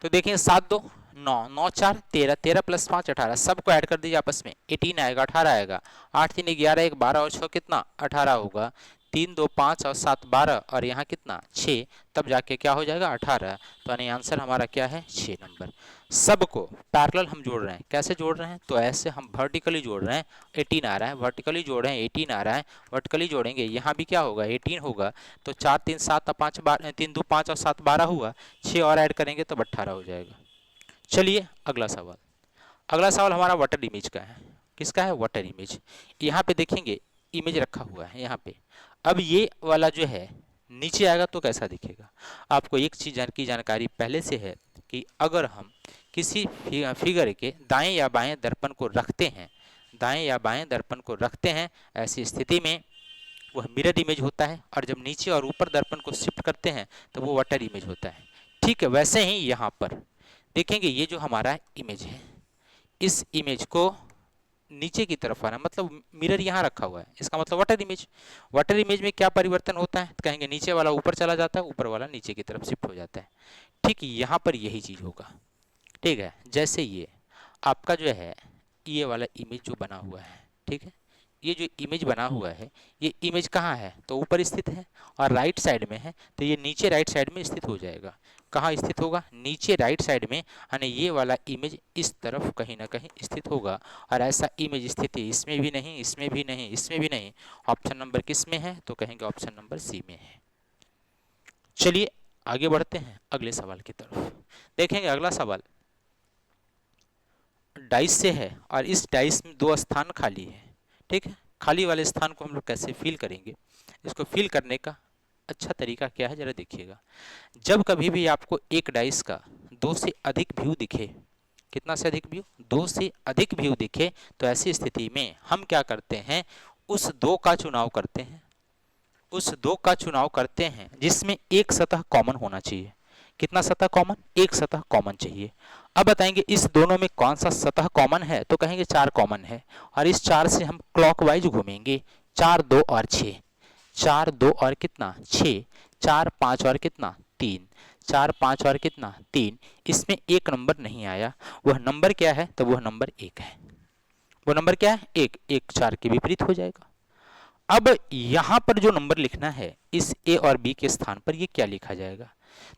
तो देखेंगे 7 2 9 9 4 13 13 प्लस 5 18, सबको ऐड कर दीजिए आपस में, 18 आएगा, 18 आएगा, 8 3 11 1 12 और 6 कितना 18 होगा, 3 2 5 और 7 12 और यहाँ कितना 6, तब जाके क्या हो जाएगा 18। तो यानी आंसर हमारा क्या है 6 नंबर। सबको पैरेलल हम जोड़ रहे हैं, कैसे जोड़ रहे हैं, तो ऐसे हम वर्टिकली जोड़ रहे हैं, 18 आ रहा है, वर्टिकली जोड़ रहे हैं 18 आ रहा है, वर्टिकली जोड़ेंगे यहाँ भी क्या होगा 18 होगा, तो 4 3 7 5 12 3 2 5 और 7 12 हुआ, 6 और ऐड करेंगे तो 18 हो जाएगा। चलिए अगला सवाल। अगला सवाल हमारा वाटर इमेज का है। किसका है, वाटर इमेज। यहाँ पे देखेंगे इमेज रखा हुआ है यहाँ पे। अब ये वाला जो है नीचे आएगा तो कैसा दिखेगा। आपको एक चीज की जानकारी पहले से है कि अगर हम किसी फिगर के दाएं या बाएं दर्पण को रखते हैं, दाएं या बाएं दर्पण को रखते हैं, ऐसी स्थिति में वह मिरर इमेज होता है, और जब नीचे और ऊपर दर्पण को शिफ्ट करते हैं तो वो वाटर इमेज होता है। ठीक है, वैसे ही यहाँ पर देखेंगे ये जो हमारा इमेज है, इस इमेज को नीचे की तरफ आना, मतलब मिरर यहाँ रखा हुआ है, इसका मतलब वाटर इमेज। वाटर इमेज में क्या परिवर्तन होता है, तो कहेंगे नीचे वाला ऊपर चला जाता है, ऊपर वाला नीचे की तरफ शिफ्ट हो जाता है। ठीक, यहाँ पर यही चीज़ होगा। ठीक है, जैसे ये आपका जो है ये वाला इमेज जो बना हुआ है, ठीक है, ये जो इमेज बना हुआ है, ये इमेज कहाँ है, तो ऊपर स्थित है, और राइट साइड में है, तो ये नीचे राइट साइड में स्थित हो जाएगा। कहाँ स्थित होगा, नीचे राइट साइड में, यानी ये वाला इमेज इस तरफ कहीं ना कहीं स्थित होगा। और ऐसा इमेज स्थिति इसमें भी नहीं, इसमें भी नहीं, इसमें भी नहीं, ऑप्शन नंबर किस में है, तो कहेंगे ऑप्शन नंबर सी में है। चलिए आगे बढ़ते हैं अगले सवाल की तरफ। देखेंगे अगला सवाल डाइस से है, और इस डाइस में 2 स्थान खाली है। ठीक है, खाली वाले स्थान को हम लोग कैसे फिल करेंगे, इसको फिल करने का अच्छा तरीका क्या है जरा देखिएगा। जब कभी भी आपको एक डाइस का 2 से अधिक व्यू दिखे, कितना से अधिक व्यू, 2 से अधिक व्यू दिखे, तो ऐसी स्थिति में हम क्या करते हैं, उस 2 का चुनाव करते हैं, उस 2 का चुनाव करते हैं जिसमें एक सतह कॉमन होना चाहिए। कितना सतह कॉमन, एक सतह कॉमन चाहिए। अब बताएंगे इस दोनों में कौन सा सतह कॉमन है, तो कहेंगे 4 कॉमन है, और इस 4 से हम क्लॉकवाइज घूमेंगे। 4 2 और 6, 4 2 और कितना 6, 4 5 और कितना 3, 4 5 और कितना 3। इसमें एक नंबर नहीं आया, वह नंबर क्या है, तो वह नंबर 1 है। वो नंबर क्या है, 1, 1 4 के विपरीत हो जाएगा। अब यहां पर जो नंबर लिखना है इस ए और बी के स्थान पर, ये क्या लिखा जाएगा,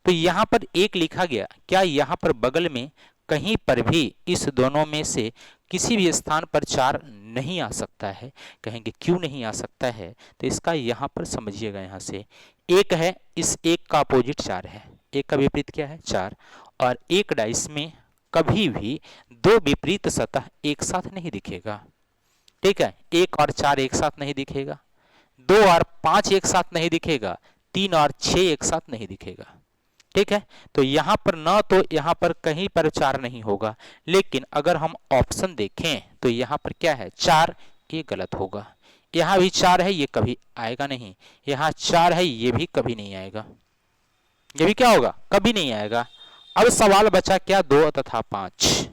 तो यहां पर 1 लिखा गया, क्या यहां पर बगल में कहीं पर भी इस दोनों में से किसी भी स्थान पर 4 नहीं आ सकता है। कहेंगे क्यों नहीं आ सकता है, तो इसका यहां पर समझिएगा, यहां से 1 है, इस 1 का अपोजिट 4 है, 1 का विपरीत क्या है 4, और एक डाइस में कभी भी दो विपरीत सतह एक साथ नहीं दिखेगा। ठीक है, 1 और 4 एक साथ नहीं दिखेगा, 2 और 5 एक साथ नहीं दिखेगा, 3 और 6 एक साथ नहीं दिखेगा। ठीक है, तो यहां पर ना तो यहां पर कहीं पर 4 नहीं होगा, लेकिन अगर हम ऑप्शन देखें तो यहां पर क्या है 4, ये गलत होगा। यहां भी 4 है, ये कभी आएगा नहीं, यहां 4 है, ये भी कभी नहीं आएगा, ये भी क्या होगा, कभी नहीं आएगा। अब सवाल बचा क्या, 2 तथा 5,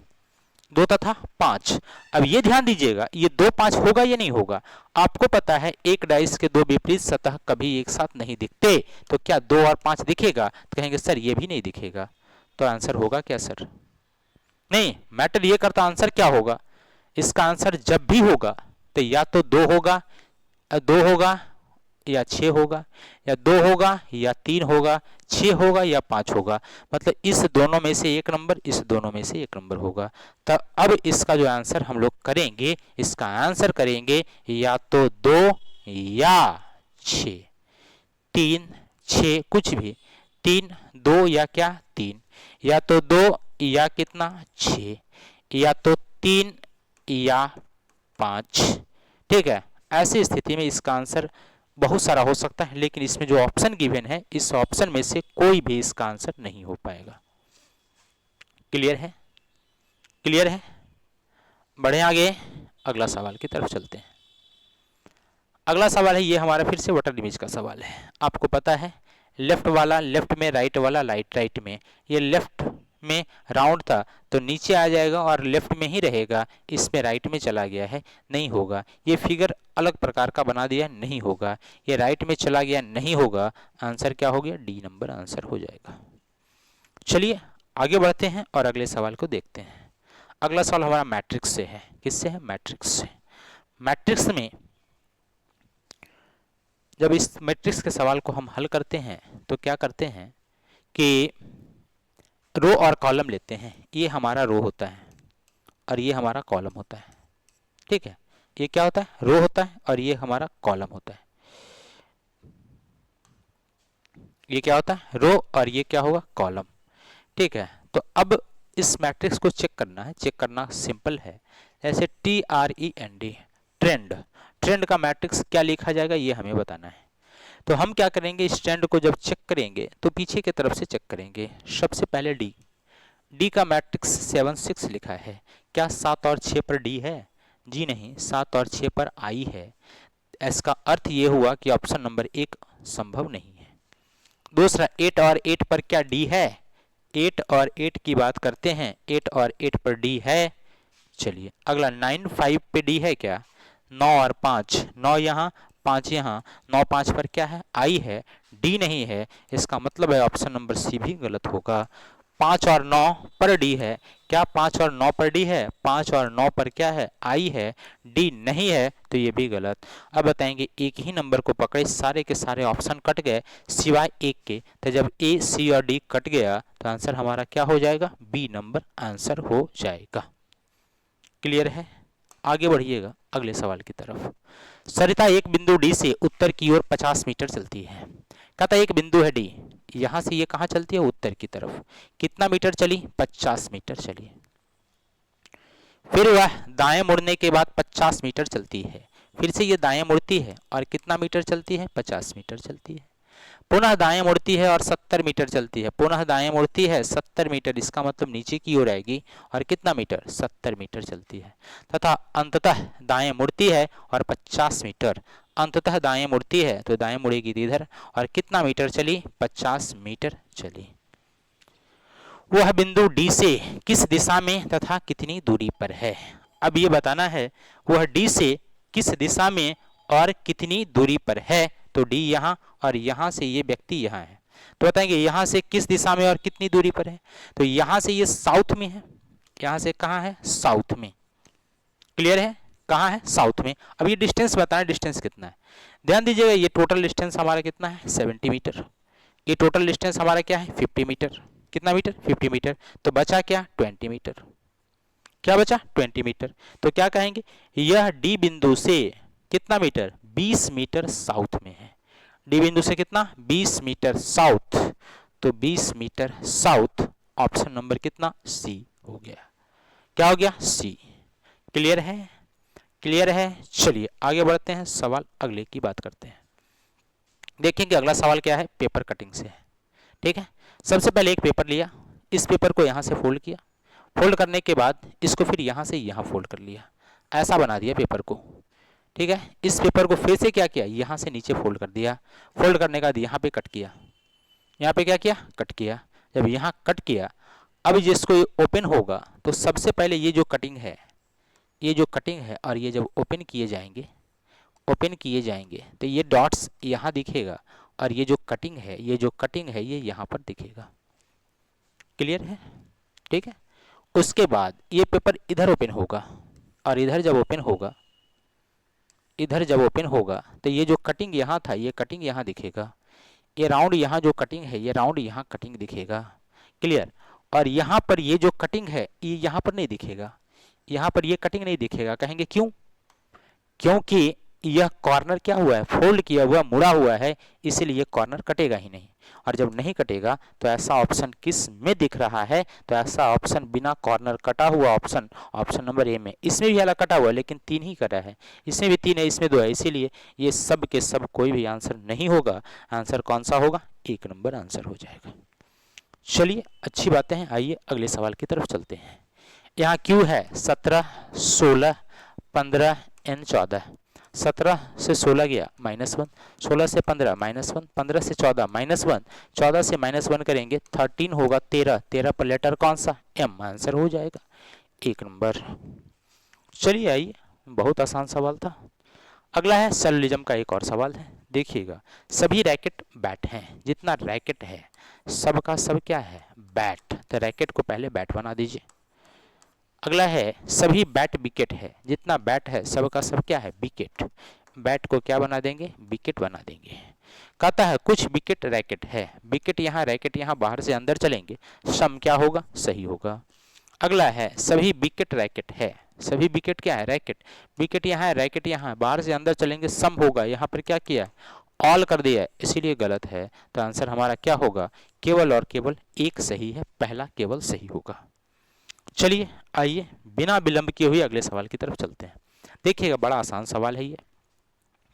2 तथा 5। अब ये ध्यान दीजिएगा, ये 2 5 होगा या नहीं होगा। आपको पता है एक डाइस के दो विपरीत सतह कभी एक साथ नहीं दिखते, तो क्या 2 और 5 दिखेगा, तो कहेंगे सर ये भी नहीं दिखेगा, तो आंसर होगा क्या सर, नहीं मैटर ये करता, आंसर क्या होगा, इसका आंसर जब भी होगा तो या तो 2 होगा, 2 होगा या 6 होगा, या 2 होगा या 3 होगा, 6 होगा या 5 होगा, मतलब इस दोनों में से एक नंबर, इस दोनों में से एक नंबर होगा। तो अब इसका जो आंसर हम लोग करेंगे, इसका आंसर करेंगे या तो 2 या 6, 3 6 कुछ भी, 3 2 या क्या 3, या तो 2 या कितना 6, या तो 3 या 5। ठीक है, ऐसी स्थिति में इसका आंसर बहुत सारा हो सकता है, लेकिन इसमें जो ऑप्शन गिवन है इस ऑप्शन में से कोई भी इसका आंसर नहीं हो पाएगा। क्लियर है, क्लियर है, बढ़े आगे, अगला सवाल की तरफ चलते हैं। अगला सवाल है, ये हमारा फिर से वाटर इमेज का सवाल है। आपको पता है लेफ्ट वाला लेफ्ट में, राइट वाला राइट में, ये लेफ्ट में राउंड था तो नीचे आ जाएगा और लेफ्ट में ही रहेगा, इसमें राइट में चला गया है, नहीं होगा। ये फिगर अलग प्रकार का बना दिया, नहीं होगा। ये राइट में चला गया, नहीं होगा। आंसर क्या हो गया, डी नंबर आंसर हो जाएगा। चलिए आगे बढ़ते हैं और अगले सवाल को देखते हैं। अगला सवाल हमारा मैट्रिक्स से है। किससे है, मैट्रिक्स से। मैट्रिक्स में जब इस मैट्रिक्स के सवाल को हम हल करते हैं तो क्या करते हैं कि रो और कॉलम लेते हैं। ये हमारा रो होता है और ये हमारा कॉलम होता है। ठीक है, ये क्या होता है, रो होता है और ये हमारा कॉलम होता है। ये क्या होता है, रो और ये क्या होगा, कॉलम। ठीक है, तो अब इस मैट्रिक्स को चेक करना है। चेक करना सिंपल है, जैसे TREND, ट्रेंड। ट्रेंड का मैट्रिक्स क्या लिखा जाएगा, ये हमें बताना है। तो हम क्या करेंगे, इस ट्रेंड को जब चेक करेंगे तो पीछे की तरफ से चेक करेंगे। सबसे पहले डी का मैट्रिक्स 7 6 लिखा है। क्या 7 और 6 पर डी है, जी नहीं, 7 और 6 पर आई है। इसका अर्थ ये हुआ कि ऑप्शन नंबर 1 संभव नहीं है। दूसरा 8 और 8 पर क्या डी है, 8 और 8 की बात करते हैं, 8 और 8 पर डी है। चलिए अगला 9 5 पे डी है क्या, 9 और 5, 9 यहाँ 5 यहाँ, 9 5 पर क्या है, आई है, डी नहीं है। इसका मतलब है ऑप्शन नंबर सी भी गलत होगा। 5 और 9 पर डी है, क्या 5 और 9 पर डी है, 5 और 9 पर क्या है, आई है, डी नहीं है, तो ये भी गलत। अब बताएंगे एक ही नंबर को पकड़े, सारे के सारे ऑप्शन कट गए सिवाय एक के, तो जब ए सी और डी कट गया तो आंसर हमारा क्या हो जाएगा, बी नंबर आंसर हो जाएगा। क्लियर है, आगे बढ़िएगा अगले सवाल की तरफ। सरिता एक बिंदु डी से उत्तर की ओर 50 मीटर चलती है। कहता एक बिंदु है डी, यहां से ये कहां चलती है, उत्तर की तरफ। कितना मीटर चली, 50 मीटर चली। फिर वह दाएं मुड़ने के बाद 50 मीटर चलती है। फिर से ये दाएं मुड़ती है और कितना मीटर चलती है, 50 मीटर चलती है। पुनः दाएं मुड़ती है और 70 मीटर चलती है। पुनः दाएं मुड़ती है 70 मीटर, इसका मतलब नीचे की ओर आएगी और कितना मीटर, 70 मीटर चलती है। तथा अंततः दाएं मुड़ती है और 50 मीटर, अंततः दाएं मुड़ती है तो दाएं मुड़ेगी इधर और कितना मीटर चली, 50 मीटर चली। वह बिंदु डी से किस दिशा में तथा कितनी दूरी पर है। अब ये बताना है वह डी से किस दिशा में और कितनी दूरी पर है। तो डी यहाँ और यहाँ से ये व्यक्ति यहाँ है, तो बताएंगे यहाँ से किस दिशा में और कितनी दूरी पर है। तो यहाँ से ये साउथ में है, यहाँ से कहाँ है, साउथ में। क्लियर है, कहाँ है, साउथ में। अब ये डिस्टेंस बताना, डिस्टेंस कितना है। ध्यान दीजिएगा ये टोटल डिस्टेंस हमारा कितना है, 70 मीटर। ये टोटल डिस्टेंस हमारा क्या है, 50 मीटर। कितना मीटर, 50 मीटर। तो बचा क्या, 20 मीटर। क्या बचा, 20 मीटर। तो क्या कहेंगे, यह डी बिंदु से कितना मीटर, 20 मीटर साउथ में है। डी बिंदु से कितना, 20 मीटर साउथ। तो 20 मीटर साउथ, ऑप्शन नंबर कितना, सी हो गया। क्या हो गया, सी। क्लियर है, क्लियर है। चलिए आगे बढ़ते हैं, सवाल अगले की बात करते हैं। देखेंगे अगला सवाल क्या है, पेपर कटिंग से है। ठीक है, सबसे पहले एक पेपर लिया, इस पेपर को यहाँ से फोल्ड किया, फोल्ड करने के बाद इसको फिर यहाँ से यहाँ फोल्ड कर लिया, ऐसा बना दिया पेपर को। ठीक है, इस पेपर को फिर से क्या किया, यहाँ से नीचे फोल्ड कर दिया, फोल्ड करने के बाद यहाँ पे कट किया, यहाँ पे क्या किया, कट किया। जब यहाँ कट किया, अब जिसको ओपन होगा तो सबसे पहले ये जो कटिंग है, ये जो कटिंग है और ये जब ओपन किए जाएंगे, ओपन किए जाएंगे तो ये डॉट्स यहाँ दिखेगा और ये जो कटिंग है, ये जो कटिंग है ये यहाँ पर दिखेगा। क्लियर है, ठीक है। उसके बाद ये पेपर इधर ओपन होगा और इधर जब ओपन होगा, इधर जब ओपन होगा तो ये जो कटिंग यहाँ था ये कटिंग यहाँ दिखेगा, ये राउंड यहाँ जो कटिंग है ये राउंड यहाँ कटिंग दिखेगा। क्लियर। और यहाँ पर ये जो कटिंग है ये यहाँ पर नहीं दिखेगा, यहाँ पर ये कटिंग नहीं दिखेगा। कहेंगे क्यों, क्योंकि यह कॉर्नर क्या हुआ है, फोल्ड किया हुआ, मुड़ा हुआ है, इसीलिए कॉर्नर कटेगा ही नहीं। और जब नहीं कटेगा तो ऐसा ऑप्शन किस में दिख रहा है, तो ऐसा ऑप्शन बिना कॉर्नर कटा हुआ ऑप्शन, ऑप्शन नंबर ए में। इसमें भी हालांकि कटा हुआ है लेकिन 3 ही कटा है, इसमें भी 3 है, इसमें 2 है, इसीलिए ये सब के सब कोई भी आंसर नहीं होगा। आंसर कौन सा होगा, 1 नंबर आंसर हो जाएगा। चलिए अच्छी बातें हैं, आइए अगले सवाल की तरफ चलते हैं। यहाँ क्यू है 17, 16, 15 एन 14। 17 से 16 गया -1, 16 से 15 -1, 15 से 14 -1, 14 से -1 करेंगे 13 होगा 13, 13 पर लेटर कौन सा, एम, आंसर हो जाएगा 1 नंबर। चलिए आइए, बहुत आसान सवाल था। अगला है सरलिज्म का एक और सवाल है। देखिएगा, सभी रैकेट बैट हैं, जितना रैकेट है सबका सब क्या है, बैट। तो रैकेट को पहले बैट बना दीजिए। अगला है सभी बैट विकेट है, जितना बैट है सबका सब क्या है, विकेट। बैट को क्या बना देंगे, विकेट बना देंगे। कहता है कुछ विकेट रैकेट है, विकेट यहाँ रैकेट यहाँ, बाहर से अंदर चलेंगे, सम क्या होगा, सही होगा। अगला है सभी विकेट रैकेट है, सभी विकेट क्या है, रैकेट। विकेट यहाँ है, रैकेट यहाँ है, बाहर से अंदर चलेंगे, सम होगा। यहाँ पर क्या किया है, ऑल कर दिया है, इसीलिए गलत है। तो आंसर हमारा क्या होगा, केवल और केवल एक सही है, पहला केवल सही होगा। चलिए आइए बिना विलंब किए हुए अगले सवाल की तरफ चलते हैं। देखिएगा बड़ा आसान सवाल है ये,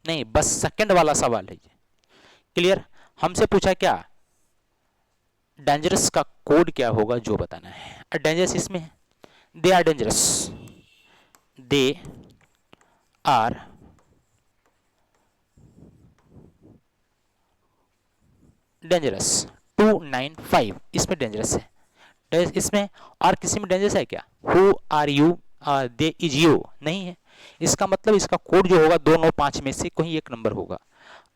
नहीं बस सेकंड वाला सवाल है ये। क्लियर। हमसे पूछा क्या, डेंजरस का कोड क्या होगा जो बताना है। डेंजरस इसमें है, they are dangerous, they are dangerous 295 इसमें डेंजरस है, इसमें और किसी में डेंजरस है क्या, who are you, they is you नहीं है। इसका मतलब इसका कोड जो होगा 295 में से कोई एक नंबर होगा।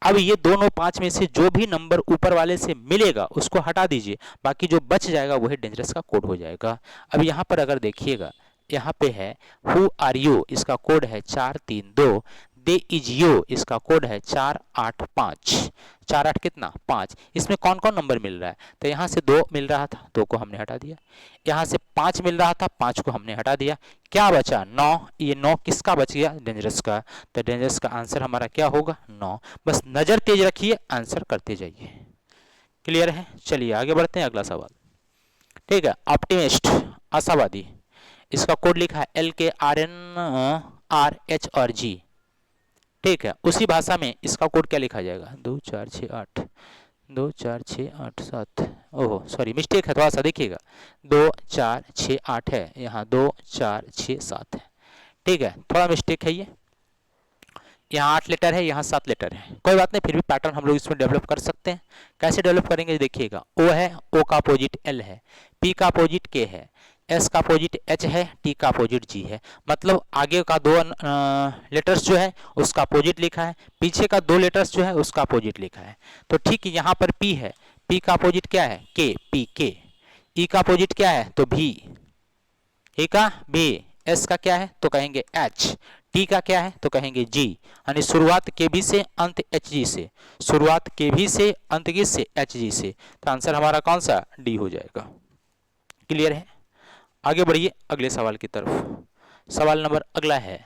अब ये 295 में से जो भी नंबर ऊपर वाले से मिलेगा उसको हटा दीजिए, बाकी जो बच जाएगा वही डेंजरस का कोड हो जाएगा। अब यहाँ पर अगर देखिएगा, यहाँ पे है हु आर यू, इसका कोड है 432, दे इज यू, इसका कोड है 485, 48 कितना 5। इसमें कौन कौन नंबर मिल रहा है, तो यहाँ से 2 मिल रहा था, 2 को हमने हटा दिया। यहाँ से 5 मिल रहा था, 5 को हमने हटा दिया। क्या बचा, 9। ये 9 किसका बच गया, डेंजरस का। तो डेंजरस का आंसर हमारा क्या होगा, 9। बस नजर तेज रखिए, आंसर करते जाइए। क्लियर है। चलिए आगे बढ़ते हैं, अगला सवाल। ठीक है, ऑप्टिमिस्ट आशावादी, इसका कोड लिखा है LKRNRH और G। ठीक है, उसी भाषा में इसका कोड क्या लिखा जाएगा, 2468, 2468 ओहो सॉरी मिस्टेक है थोड़ा सा, देखिएगा 2468 है, यहाँ 2467 है। ठीक है, थोड़ा मिस्टेक है ये। यहाँ 8 लेटर है, यहाँ 7 लेटर है, कोई बात नहीं, फिर भी पैटर्न हम लोग इसमें डेवलप कर सकते हैं। कैसे डेवलप करेंगे देखिएगा, ओ है, ओ का अपोजिट एल है, पी का अपोजिट के है, एस का अपोजिट एच है, टी का अपोजिट जी है। मतलब आगे का दो लेटर्स जो है उसका अपोजिट लिखा है, पीछे का दो लेटर्स जो है उसका अपोजिट लिखा है। तो ठीक यहाँ पर पी है, पी का अपोजिट क्या है, के, पी के। ई का अपोजिट क्या है, तो भी, ई का बी। एस का क्या है तो कहेंगे एच, टी का क्या है तो कहेंगे जी। यानी शुरुआत के भी से अंत एच जी से, शुरुआत के भी से अंत किस से, एच जी से। तो आंसर हमारा कौन सा, डी हो जाएगा। क्लियर है। आगे बढ़िए अगले सवाल की तरफ। सवाल नंबर अगला है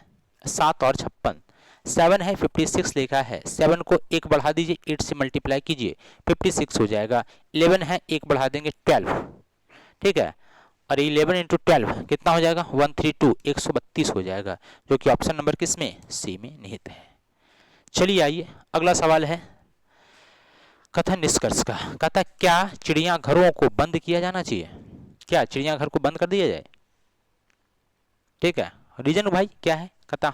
7 और 56। 7 है 56 लिखा है, 7 को 1 बढ़ा दीजिए, 8 से मल्टीप्लाई कीजिए, 56 हो जाएगा। 11 है, 1 बढ़ा देंगे 12, ठीक है। और 11 इंटू 12 कितना हो जाएगा, 132, 132 हो जाएगा, जो कि ऑप्शन नंबर किस में, सी में निहित है। चलिए आइए अगला सवाल है कथन निष्कर्ष का। कहता क्या चिड़ियाघरों को बंद किया जाना चाहिए, क्या चिड़ियाघर को बंद कर दिया जाए, ठीक है। रीजन भाई क्या है, कहता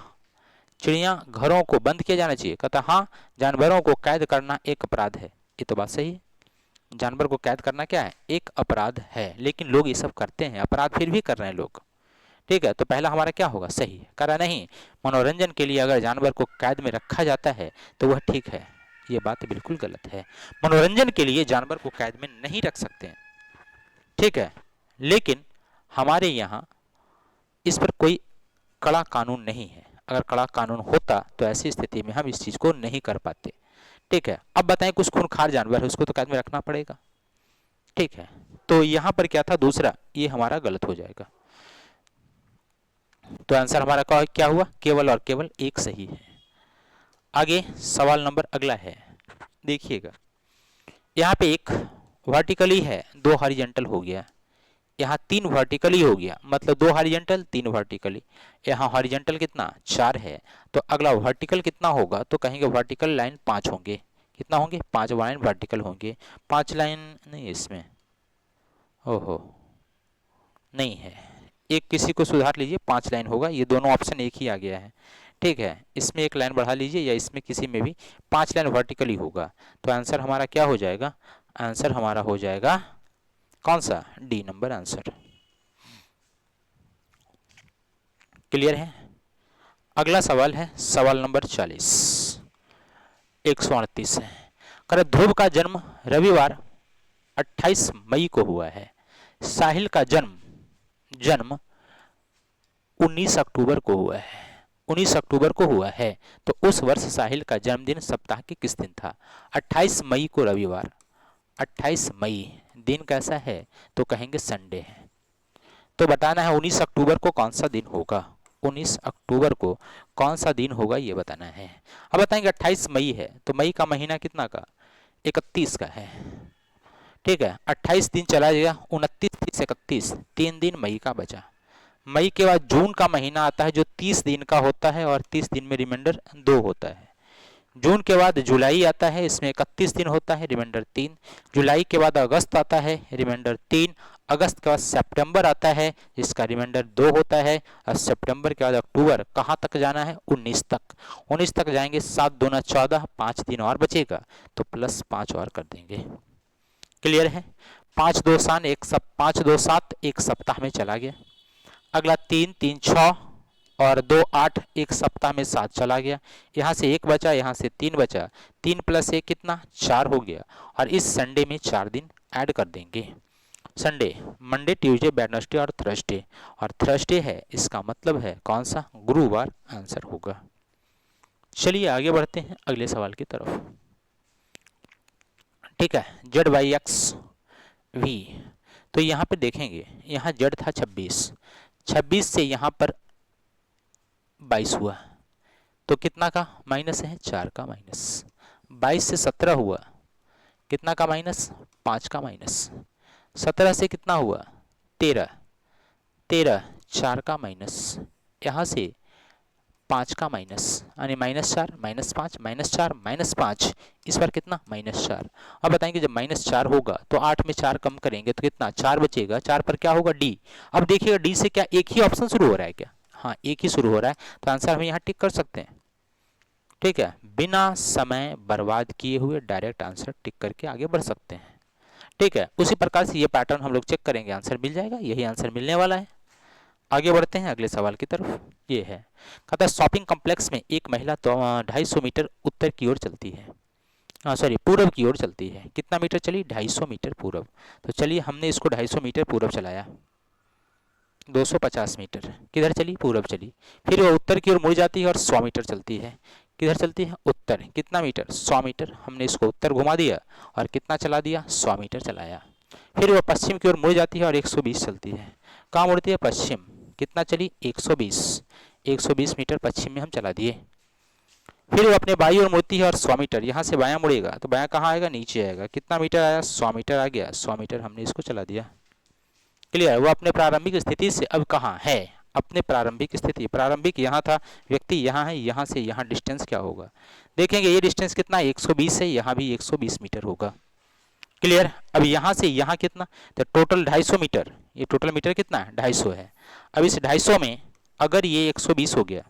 चिड़ियाघरों को बंद किया जाना चाहिए। कहता हाँ, जानवरों को कैद करना एक अपराध है। ये तो बात सही है, जानवर को कैद करना क्या है, एक अपराध है, लेकिन लोग ये सब करते हैं, अपराध फिर भी कर रहे हैं लोग, ठीक है। तो पहला हमारा क्या होगा, सही है। करा नहीं, मनोरंजन के लिए अगर जानवर को कैद में रखा जाता है तो वह ठीक है, ये बात बिल्कुल गलत है। मनोरंजन के लिए जानवर को कैद में नहीं रख सकते हैं, ठीक है। लेकिन हमारे यहाँ इस पर कोई कड़ा कानून नहीं है, अगर कड़ा कानून होता तो ऐसी स्थिति में हम इस चीज़ को नहीं कर पाते, ठीक है। अब बताएं, कुछ खूंखार जानवर है उसको तो कैद में रखना पड़ेगा, ठीक है। तो यहाँ पर क्या था, दूसरा, ये हमारा गलत हो जाएगा। तो आंसर हमारा क्या हुआ, केवल और केवल एक सही है। आगे सवाल नंबर अगला है, देखिएगा। यहाँ पे एक वर्टिकली है, 2 हॉरिजॉन्टल हो गया, यहाँ 3 वर्टिकली हो गया, मतलब 2 हॉरिजॉन्टल 3 वर्टिकली। यहाँ हॉरिजॉन्टल कितना, 4 है, तो अगला वर्टिकल कितना होगा, तो कहेंगे वर्टिकल लाइन 5 होंगे। कितना होंगे, 5 लाइन वर्टिकल होंगे। 5 लाइन नहीं इसमें, ओहो नहीं है, एक किसी को सुधार लीजिए, 5 लाइन होगा। ये दोनों ऑप्शन एक ही आ गया है, ठीक है। इसमें एक लाइन बढ़ा लीजिए, या इसमें किसी में भी 5 लाइन वर्टिकली होगा। तो आंसर हमारा क्या हो जाएगा, आंसर हमारा हो जाएगा कौन सा, डी नंबर आंसर। क्लियर है। अगला सवाल है सवाल नंबर 40, 138 है। कर ध्रुव का जन्म रविवार 28 मई को हुआ है, साहिल का जन्म 19 अक्टूबर को हुआ है, 19 अक्टूबर को हुआ है। तो उस वर्ष साहिल का जन्मदिन सप्ताह के किस दिन था। 28 मई को रविवार, 28 मई दिन कैसा है, तो कहेंगे संडे है। तो बताना है 19 अक्टूबर को कौन सा दिन होगा, 19 अक्टूबर को कौन सा दिन होगा ये बताना है। अब बताएंगे 28 मई है, तो मई का महीना कितना का, 31 का है, ठीक है। 28 दिन चला जाएगा, 29 30 31, 3 दिन मई का बचा। मई के बाद जून का महीना आता है जो 30 दिन का होता है, और 30 दिन में रिमाइंडर 2 होता है। जून के बाद जुलाई आता है, इसमें 31 दिन होता है, रिमाइंडर 3। जुलाई के बाद अगस्त आता है, रिमाइंडर 3। अगस्त के बाद सितंबर आता है, जिसका रिमाइंडर 2 होता है। और सितंबर के बाद अक्टूबर, कहाँ तक जाना है, 19 तक। 19 तक जाएंगे, 7 दूना 14, 5 दिन और बचेगा, तो प्लस 5 और कर देंगे। क्लियर है। 5 2 7 एक सप्ताह में चला गया। अगला 3 3 6 और 2 8 एक सप्ताह में 7 चला गया। यहाँ से 1 बचा, यहाँ से 3 बचा, 3 + 1 कितना, 4 हो गया। और इस संडे में 4 दिन ऐड कर देंगे। संडे, मंडे, ट्यूसडे, वेडनेसडे और थर्सडे, और थर्सडे है, इसका मतलब है कौन सा, गुरुवार आंसर होगा। चलिए आगे बढ़ते हैं अगले सवाल की तरफ, ठीक है। Z/X V, तो यहाँ पे देखेंगे, यहाँ Z था 26, 26 से यहाँ पर 22 हुआ, तो कितना का माइनस है, 4 का माइनस। 22 से 17 हुआ, कितना का माइनस, 5 का माइनस। 17 से कितना हुआ, 13, 4 का माइनस। यहाँ से 5 का माइनस, यानी -4 -5 -4 -5, इस बार कितना, -4। अब बताएंगे जब -4 होगा तो 8 में 4 कम करेंगे तो कितना, 4 बचेगा। 4 पर क्या होगा, डी। अब देखिएगा डी से क्या एक ही ऑप्शन शुरू हो रहा है क्या, हाँ एक ही शुरू हो रहा है, तो आंसर हम यहाँ टिक कर सकते हैं। ठीक है, बिना समय बर्बाद किए हुए डायरेक्ट आंसर टिक करके आगे बढ़ सकते हैं। ठीक है, उसी प्रकार से ये पैटर्न हम लोग चेक करेंगे, आंसर मिल जाएगा, यही आंसर मिलने वाला है। आगे बढ़ते हैं अगले सवाल की तरफ। ये है, कहता है शॉपिंग कॉम्प्लेक्स में एक महिला तो 250 मीटर उत्तर की ओर चलती है, सॉरी पूरब की ओर चलती है। कितना मीटर चली? 250 मीटर पूरब। तो चलिए हमने इसको 250 मीटर पूरब चलाया। 250 मीटर किधर चली? पूरब चली। फिर वह उत्तर की ओर मुड़ जाती है और 100 मीटर चलती है। किधर चलती है? उत्तर। कितना मीटर? 100 मीटर। हमने इसको उत्तर घुमा दिया और कितना चला दिया? 100 मीटर चलाया। फिर वह पश्चिम की ओर मुड़ जाती है और 120 चलती है। कहाँ मुड़ती है? पश्चिम। कितना चली? 120। 120 मीटर पश्चिम में हम चला दिए। फिर वो अपने बाईं ओर मुड़ती है और 100 मीटर, यहाँ से बायां मुड़ेगा तो बायां कहाँ आएगा? नीचे आएगा। कितना मीटर आया? 100 मीटर आ गया। 100 मीटर हमने इसको चला दिया। क्लियर? वो अपने प्रारंभिक स्थिति से अब कहाँ है? अपने प्रारंभिक स्थिति, प्रारंभिक यहाँ था, व्यक्ति यहाँ है, यहाँ से यहाँ डिस्टेंस क्या होगा? देखेंगे ये डिस्टेंस कितना? 120 है, यहाँ भी 120 मीटर होगा। क्लियर? अब यहाँ से यहाँ कितना? तो टोटल 250 मीटर। ये टोटल मीटर कितना है? 250 है। अब इस 250 में अगर ये 120 हो गया,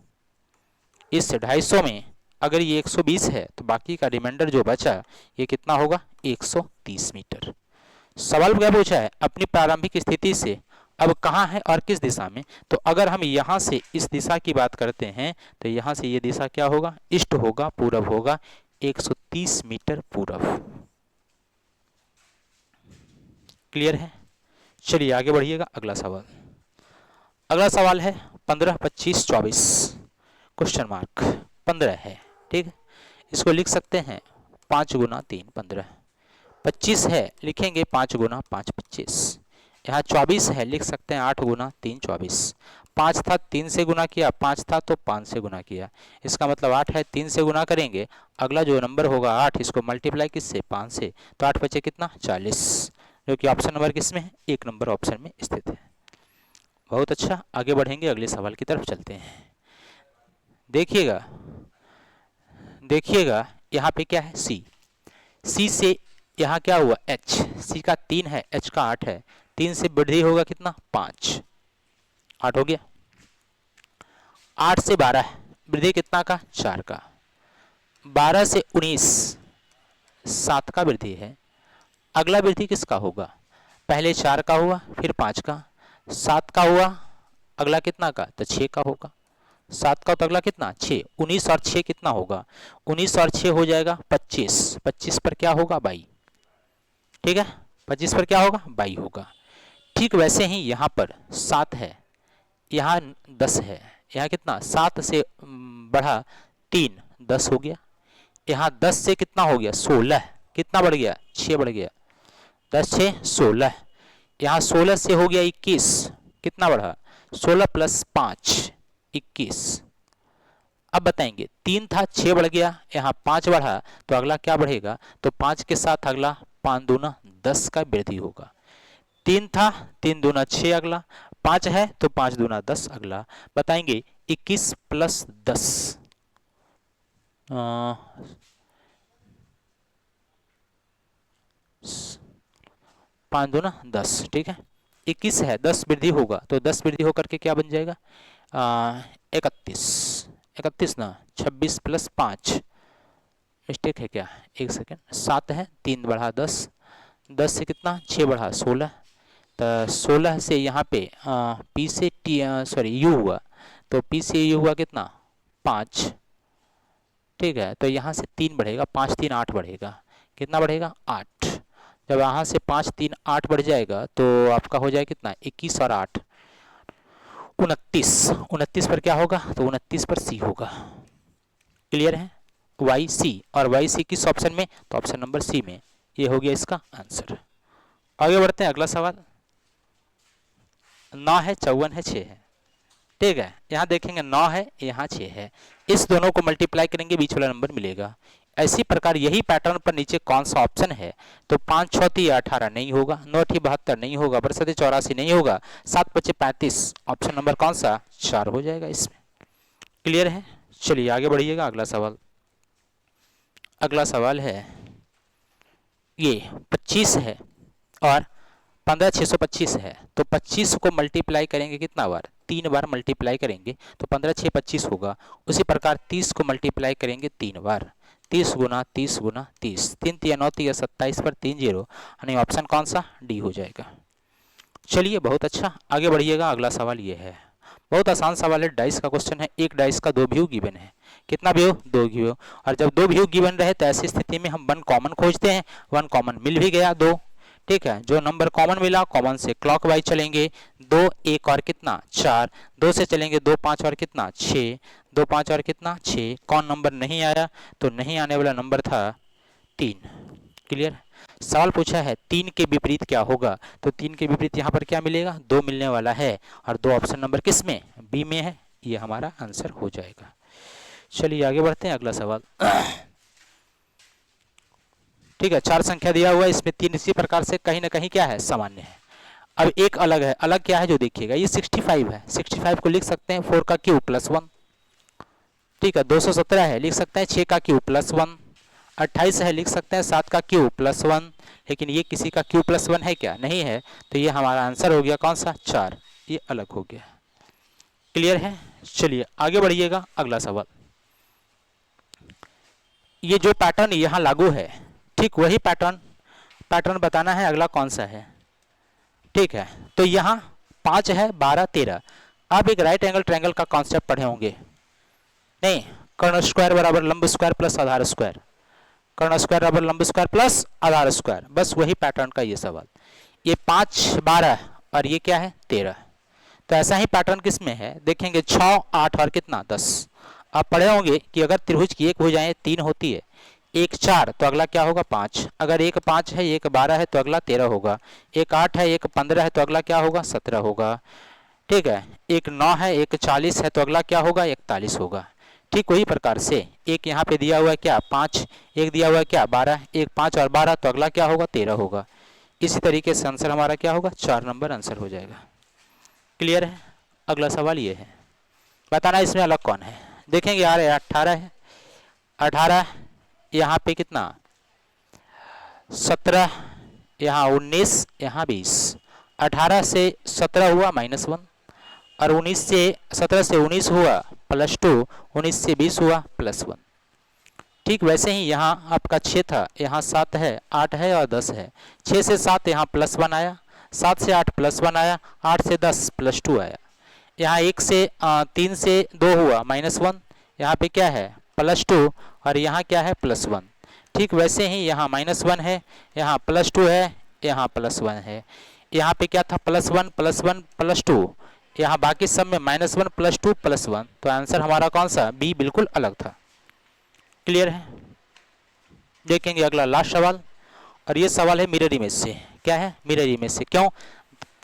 इस 250 में अगर ये 120 है तो बाकी का रिमाइंडर जो बचा ये कितना होगा? 130 मीटर। सवाल क्या पूछा है? अपनी प्रारंभिक स्थिति से अब कहाँ है और किस दिशा में? तो अगर हम यहाँ से इस दिशा की बात करते हैं तो यहाँ से ये दिशा क्या होगा? ईस्ट होगा, पूरब होगा। 130 मीटर पूरब। क्लियर है? चलिए आगे बढ़िएगा। अगला सवाल, अगला सवाल है 15, 25, 24 क्वेश्चन मार्क 15 है। ठीक है, इसको लिख सकते हैं 5 गुना 3 15। 25 है, लिखेंगे 5 गुना 5 25। यहाँ 24 है, लिख सकते हैं 8 गुना 3 24। 5 था 3 से गुना किया, 5 था तो 5 से गुना किया। इसका मतलब 8 है, 3 से गुना करेंगे, अगला जो नंबर होगा 8, इसको मल्टीप्लाई किससे? 5 से, तो 8 बचे कितना? 40, जो कि ऑप्शन नंबर किस में है? 1 नंबर ऑप्शन में स्थित है। बहुत अच्छा, आगे बढ़ेंगे, अगले सवाल की तरफ चलते हैं। देखिएगा देखिएगा यहाँ पे क्या है? सी। सी से यहाँ क्या हुआ? एच। सी का 3 है, एच का 8 है। 3 से वृद्धि होगा कितना? 5। 8 हो गया। 8 से 12 वृद्धि कितना का? 4 का। 12 से 19 7 का वृद्धि है। अगला वृद्धि किसका होगा? पहले 4 का हुआ, फिर 5 का, 7 का हुआ, अगला कितना का? तो 6 का होगा। 7 का तो अगला कितना? 6। 19 और 6 कितना होगा? 19 और 6 हो जाएगा 25। 25 पर क्या होगा? 22। ठीक है, 25 पर क्या होगा? 22 होगा। ठीक वैसे ही यहाँ पर 7 है, यहाँ 10 है, यहाँ कितना? 7 से बढ़ा 3, 10 हो गया। यहाँ 10 से कितना हो गया? 16। कितना बढ़ गया? 6 बढ़ गया। 10 6 16। यहाँ 16 से हो गया 21। कितना बढ़ा? 16 प्लस 5 21। अब बताएंगे 3 था, 6 बढ़ गया, यहाँ 5 बढ़ा तो अगला क्या बढ़ेगा? तो 5 के साथ अगला 5 दूना 10 का वृद्धि होगा। 3 था, 3 दूना 6 अगला, 5 है तो 5 दूना 10 अगला। बताएंगे 21 प्लस 10, 5 दूना 10। ठीक है, 21 है, 10 वृद्धि होगा तो 10 वृद्धि होकर के क्या बन जाएगा? 31। 31 ना, 26 प्लस 5, मिस्टेक है क्या? एक सेकेंड, 7 है, 3 बढ़ा 10, 10 से कितना? 6 बढ़ा 16, तो 16 से यहाँ पे पी से टी सॉरी यू हुआ, तो पी से यू हुआ कितना? 5। ठीक है, तो यहाँ से 3 बढ़ेगा, 5 3 8 बढ़ेगा। कितना बढ़ेगा? 8। जब यहाँ से 5 3 8 बढ़ जाएगा तो आपका हो जाएगा कितना? 21 और 8 29। 29 पर क्या होगा? तो 29 पर सी होगा। क्लियर है? वाई सी, और वाई सी किस ऑप्शन में? तो ऑप्शन नंबर सी में। ये हो गया इसका आंसर। आगे बढ़ते हैं, अगला सवाल 9 है, 54 है, 6 है। ठीक है, यहाँ देखेंगे 9 है, यहाँ 6 है, इस दोनों को मल्टीप्लाई करेंगे, बीच वाला नंबर मिलेगा। इसी प्रकार यही पैटर्न पर नीचे कौन सा ऑप्शन है? तो 5 6 3 18 नहीं होगा, 9 8 72 नहीं होगा, 12 84 नहीं होगा, 7 5 35। ऑप्शन नंबर कौन सा? 4 हो जाएगा इसमें। क्लियर है? चलिए आगे बढ़िएगा। अगला सवाल, अगला सवाल है ये 25 है और 15 625 है, तो 25 को मल्टीप्लाई करेंगे कितना बार? 3 बार मल्टीप्लाई करेंगे तो 15 6 25 होगा। उसी प्रकार 30 को मल्टीप्लाई करेंगे 3 बार, 30 गुना 30 गुना 30, 3 3 9 3 27 पर 3 0, यानी ऑप्शन कौन सा, डी हो जाएगा। चलिए बहुत अच्छा, आगे बढ़िएगा। अगला सवाल ये है, बहुत आसान सवाल है, डाइस का क्वेश्चन है। एक डाइस का 2 व्यू गिवन है। कितना व्यू, 2 व्यू। और जब 2 व्यू गिवन रहे तो ऐसी स्थिति में हम 1 कॉमन खोजते हैं। 1 कॉमन मिल भी गया 2, ठीक है। जो नंबर कॉमन मिला, कॉमन से क्लॉकवाइज चलेंगे। 2 1 और कितना 4, 2 से चलेंगे 2 5 और कितना 6, 2 5 और कितना 6। कौन नंबर नहीं आया, तो नहीं आने वाला नंबर था 3। क्लियर। सवाल पूछा है 3 के विपरीत क्या होगा, तो 3 के विपरीत यहाँ पर क्या मिलेगा, 2 मिलने वाला है। और 2 ऑप्शन नंबर किस में, बी में है। ये हमारा आंसर हो जाएगा। चलिए आगे बढ़ते हैं, अगला सवाल। ठीक है, 4 संख्या दिया हुआ है, इसमें 3 इसी प्रकार से कहीं ना कहीं क्या है, सामान्य है। अब एक अलग है, अलग क्या है जो देखिएगा, ये 65 है। 65 को लिख सकते हैं 4 का क्यूब प्लस 1, ठीक है। 217 है, लिख सकते हैं 6 का क्यूब प्लस 1। 28 है, लिख सकते हैं 7 का क्यूब प्लस 1। लेकिन ये किसी का क्यूब प्लस 1 है क्या, नहीं है। तो ये हमारा आंसर हो गया कौन सा, 4। ये अलग हो गया। क्लियर है। चलिए आगे बढ़िएगा, अगला सवाल। ये जो पैटर्न यहाँ लागू है, ठीक वही पैटर्न बताना है अगला कौन सा है, ठीक है। तो यहाँ 5 है, 12 13। आप एक राइट एंगल ट्रायंगल का कॉन्सेप्ट पढ़े होंगे, नहीं। कर्ण स्क्वायर बराबर लंब स्क्वायर प्लस आधार स्क्वायर, कर्ण स्क्वायर बराबर लंब स्क्वायर प्लस आधार स्क्वायर, बस वही पैटर्न का ये सवाल। ये 5 12 और ये क्या है 13। तो ऐसा ही पैटर्न किस में है, देखेंगे 6 8 और कितना 10। आप पढ़े होंगे कि अगर त्रिभुज की एक भुजाएं 3 होती है, एक 4 तो अगला क्या होगा 5। अगर एक 5 है, एक 12 है तो अगला 13 होगा। एक 8 है, एक 15 है तो अगला क्या होगा 17 होगा, ठीक है। एक 9 है, एक 40 है तो अगला क्या होगा 41 होगा। ठीक वही प्रकार से एक यहाँ पे दिया हुआ है क्या 5, एक दिया हुआ है क्या 12, एक 5 और 12 तो अगला क्या होगा 13 होगा। इसी तरीके से आंसर हमारा क्या होगा 4 नंबर आंसर हो जाएगा। क्लियर है। अगला सवाल ये है, बताना इसमें अलग कौन है। देखेंगे यार 18 है, 18 यहाँ पे कितना 17, यहाँ 19, यहाँ 20। 18 से 17 हुआ -1, और 19 से 17 से 19 हुआ +2, 19 से 20 हुआ +1। ठीक वैसे ही यहाँ आपका 6 था, यहाँ 7 है, 8 है और 10 है। 6 से 7 यहाँ +1 आया, 7 से 8 +1 आया, 8 से 10 +2 आया। यहाँ 1 से 3 से 2 हुआ -1, यहाँ पे क्या है +2 और यहाँ क्या है +1। ठीक वैसे ही यहाँ -1 है, यहाँ +2 है, यहाँ +1 है। यहाँ पे क्या था +1 +1 +2, यहाँ बाकी सब में -1 +2 +1। तो आंसर हमारा कौन सा, बी बिल्कुल अलग था। क्लियर है। देखेंगे अगला लास्ट सवाल, और ये सवाल है मिरर इमेज से। क्या है, मिरर इमेज से। क्यों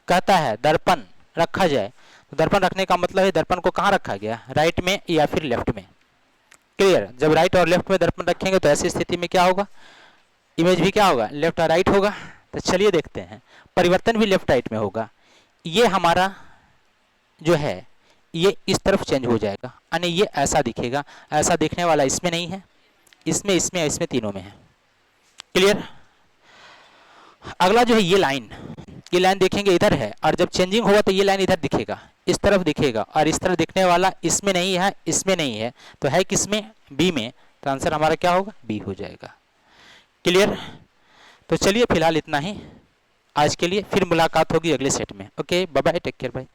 कहता है दर्पण रखा जाए, तो दर्पण रखने का मतलब है दर्पण को कहाँ रखा गया, राइट में या फिर लेफ्ट में। क्लियर। जब राइट और लेफ्ट में दर्पण रखेंगे तो ऐसी स्थिति में क्या होगा, इमेज भी क्या होगा लेफ्ट और राइट होगा। तो चलिए देखते हैं, परिवर्तन भी लेफ्ट राइट में होगा। ये हमारा जो है ये इस तरफ चेंज हो जाएगा, यानी ये ऐसा दिखेगा। ऐसा दिखने वाला इसमें नहीं है, इसमें इसमें इसमें तीनों में है। क्लियर। अगला जो है ये लाइन देखेंगे इधर है, और जब चेंजिंग होगा तो ये लाइन इधर दिखेगा, इस तरफ दिखेगा, और इस तरफ दिखने वाला इसमें नहीं है, इसमें नहीं है, तो है किसमें, बी में। तो आंसर हमारा क्या होगा, बी हो जाएगा। क्लियर। तो चलिए फिलहाल इतना ही आज के लिए, फिर मुलाकात होगी अगले सेट में। Okay bye bye, take care bye.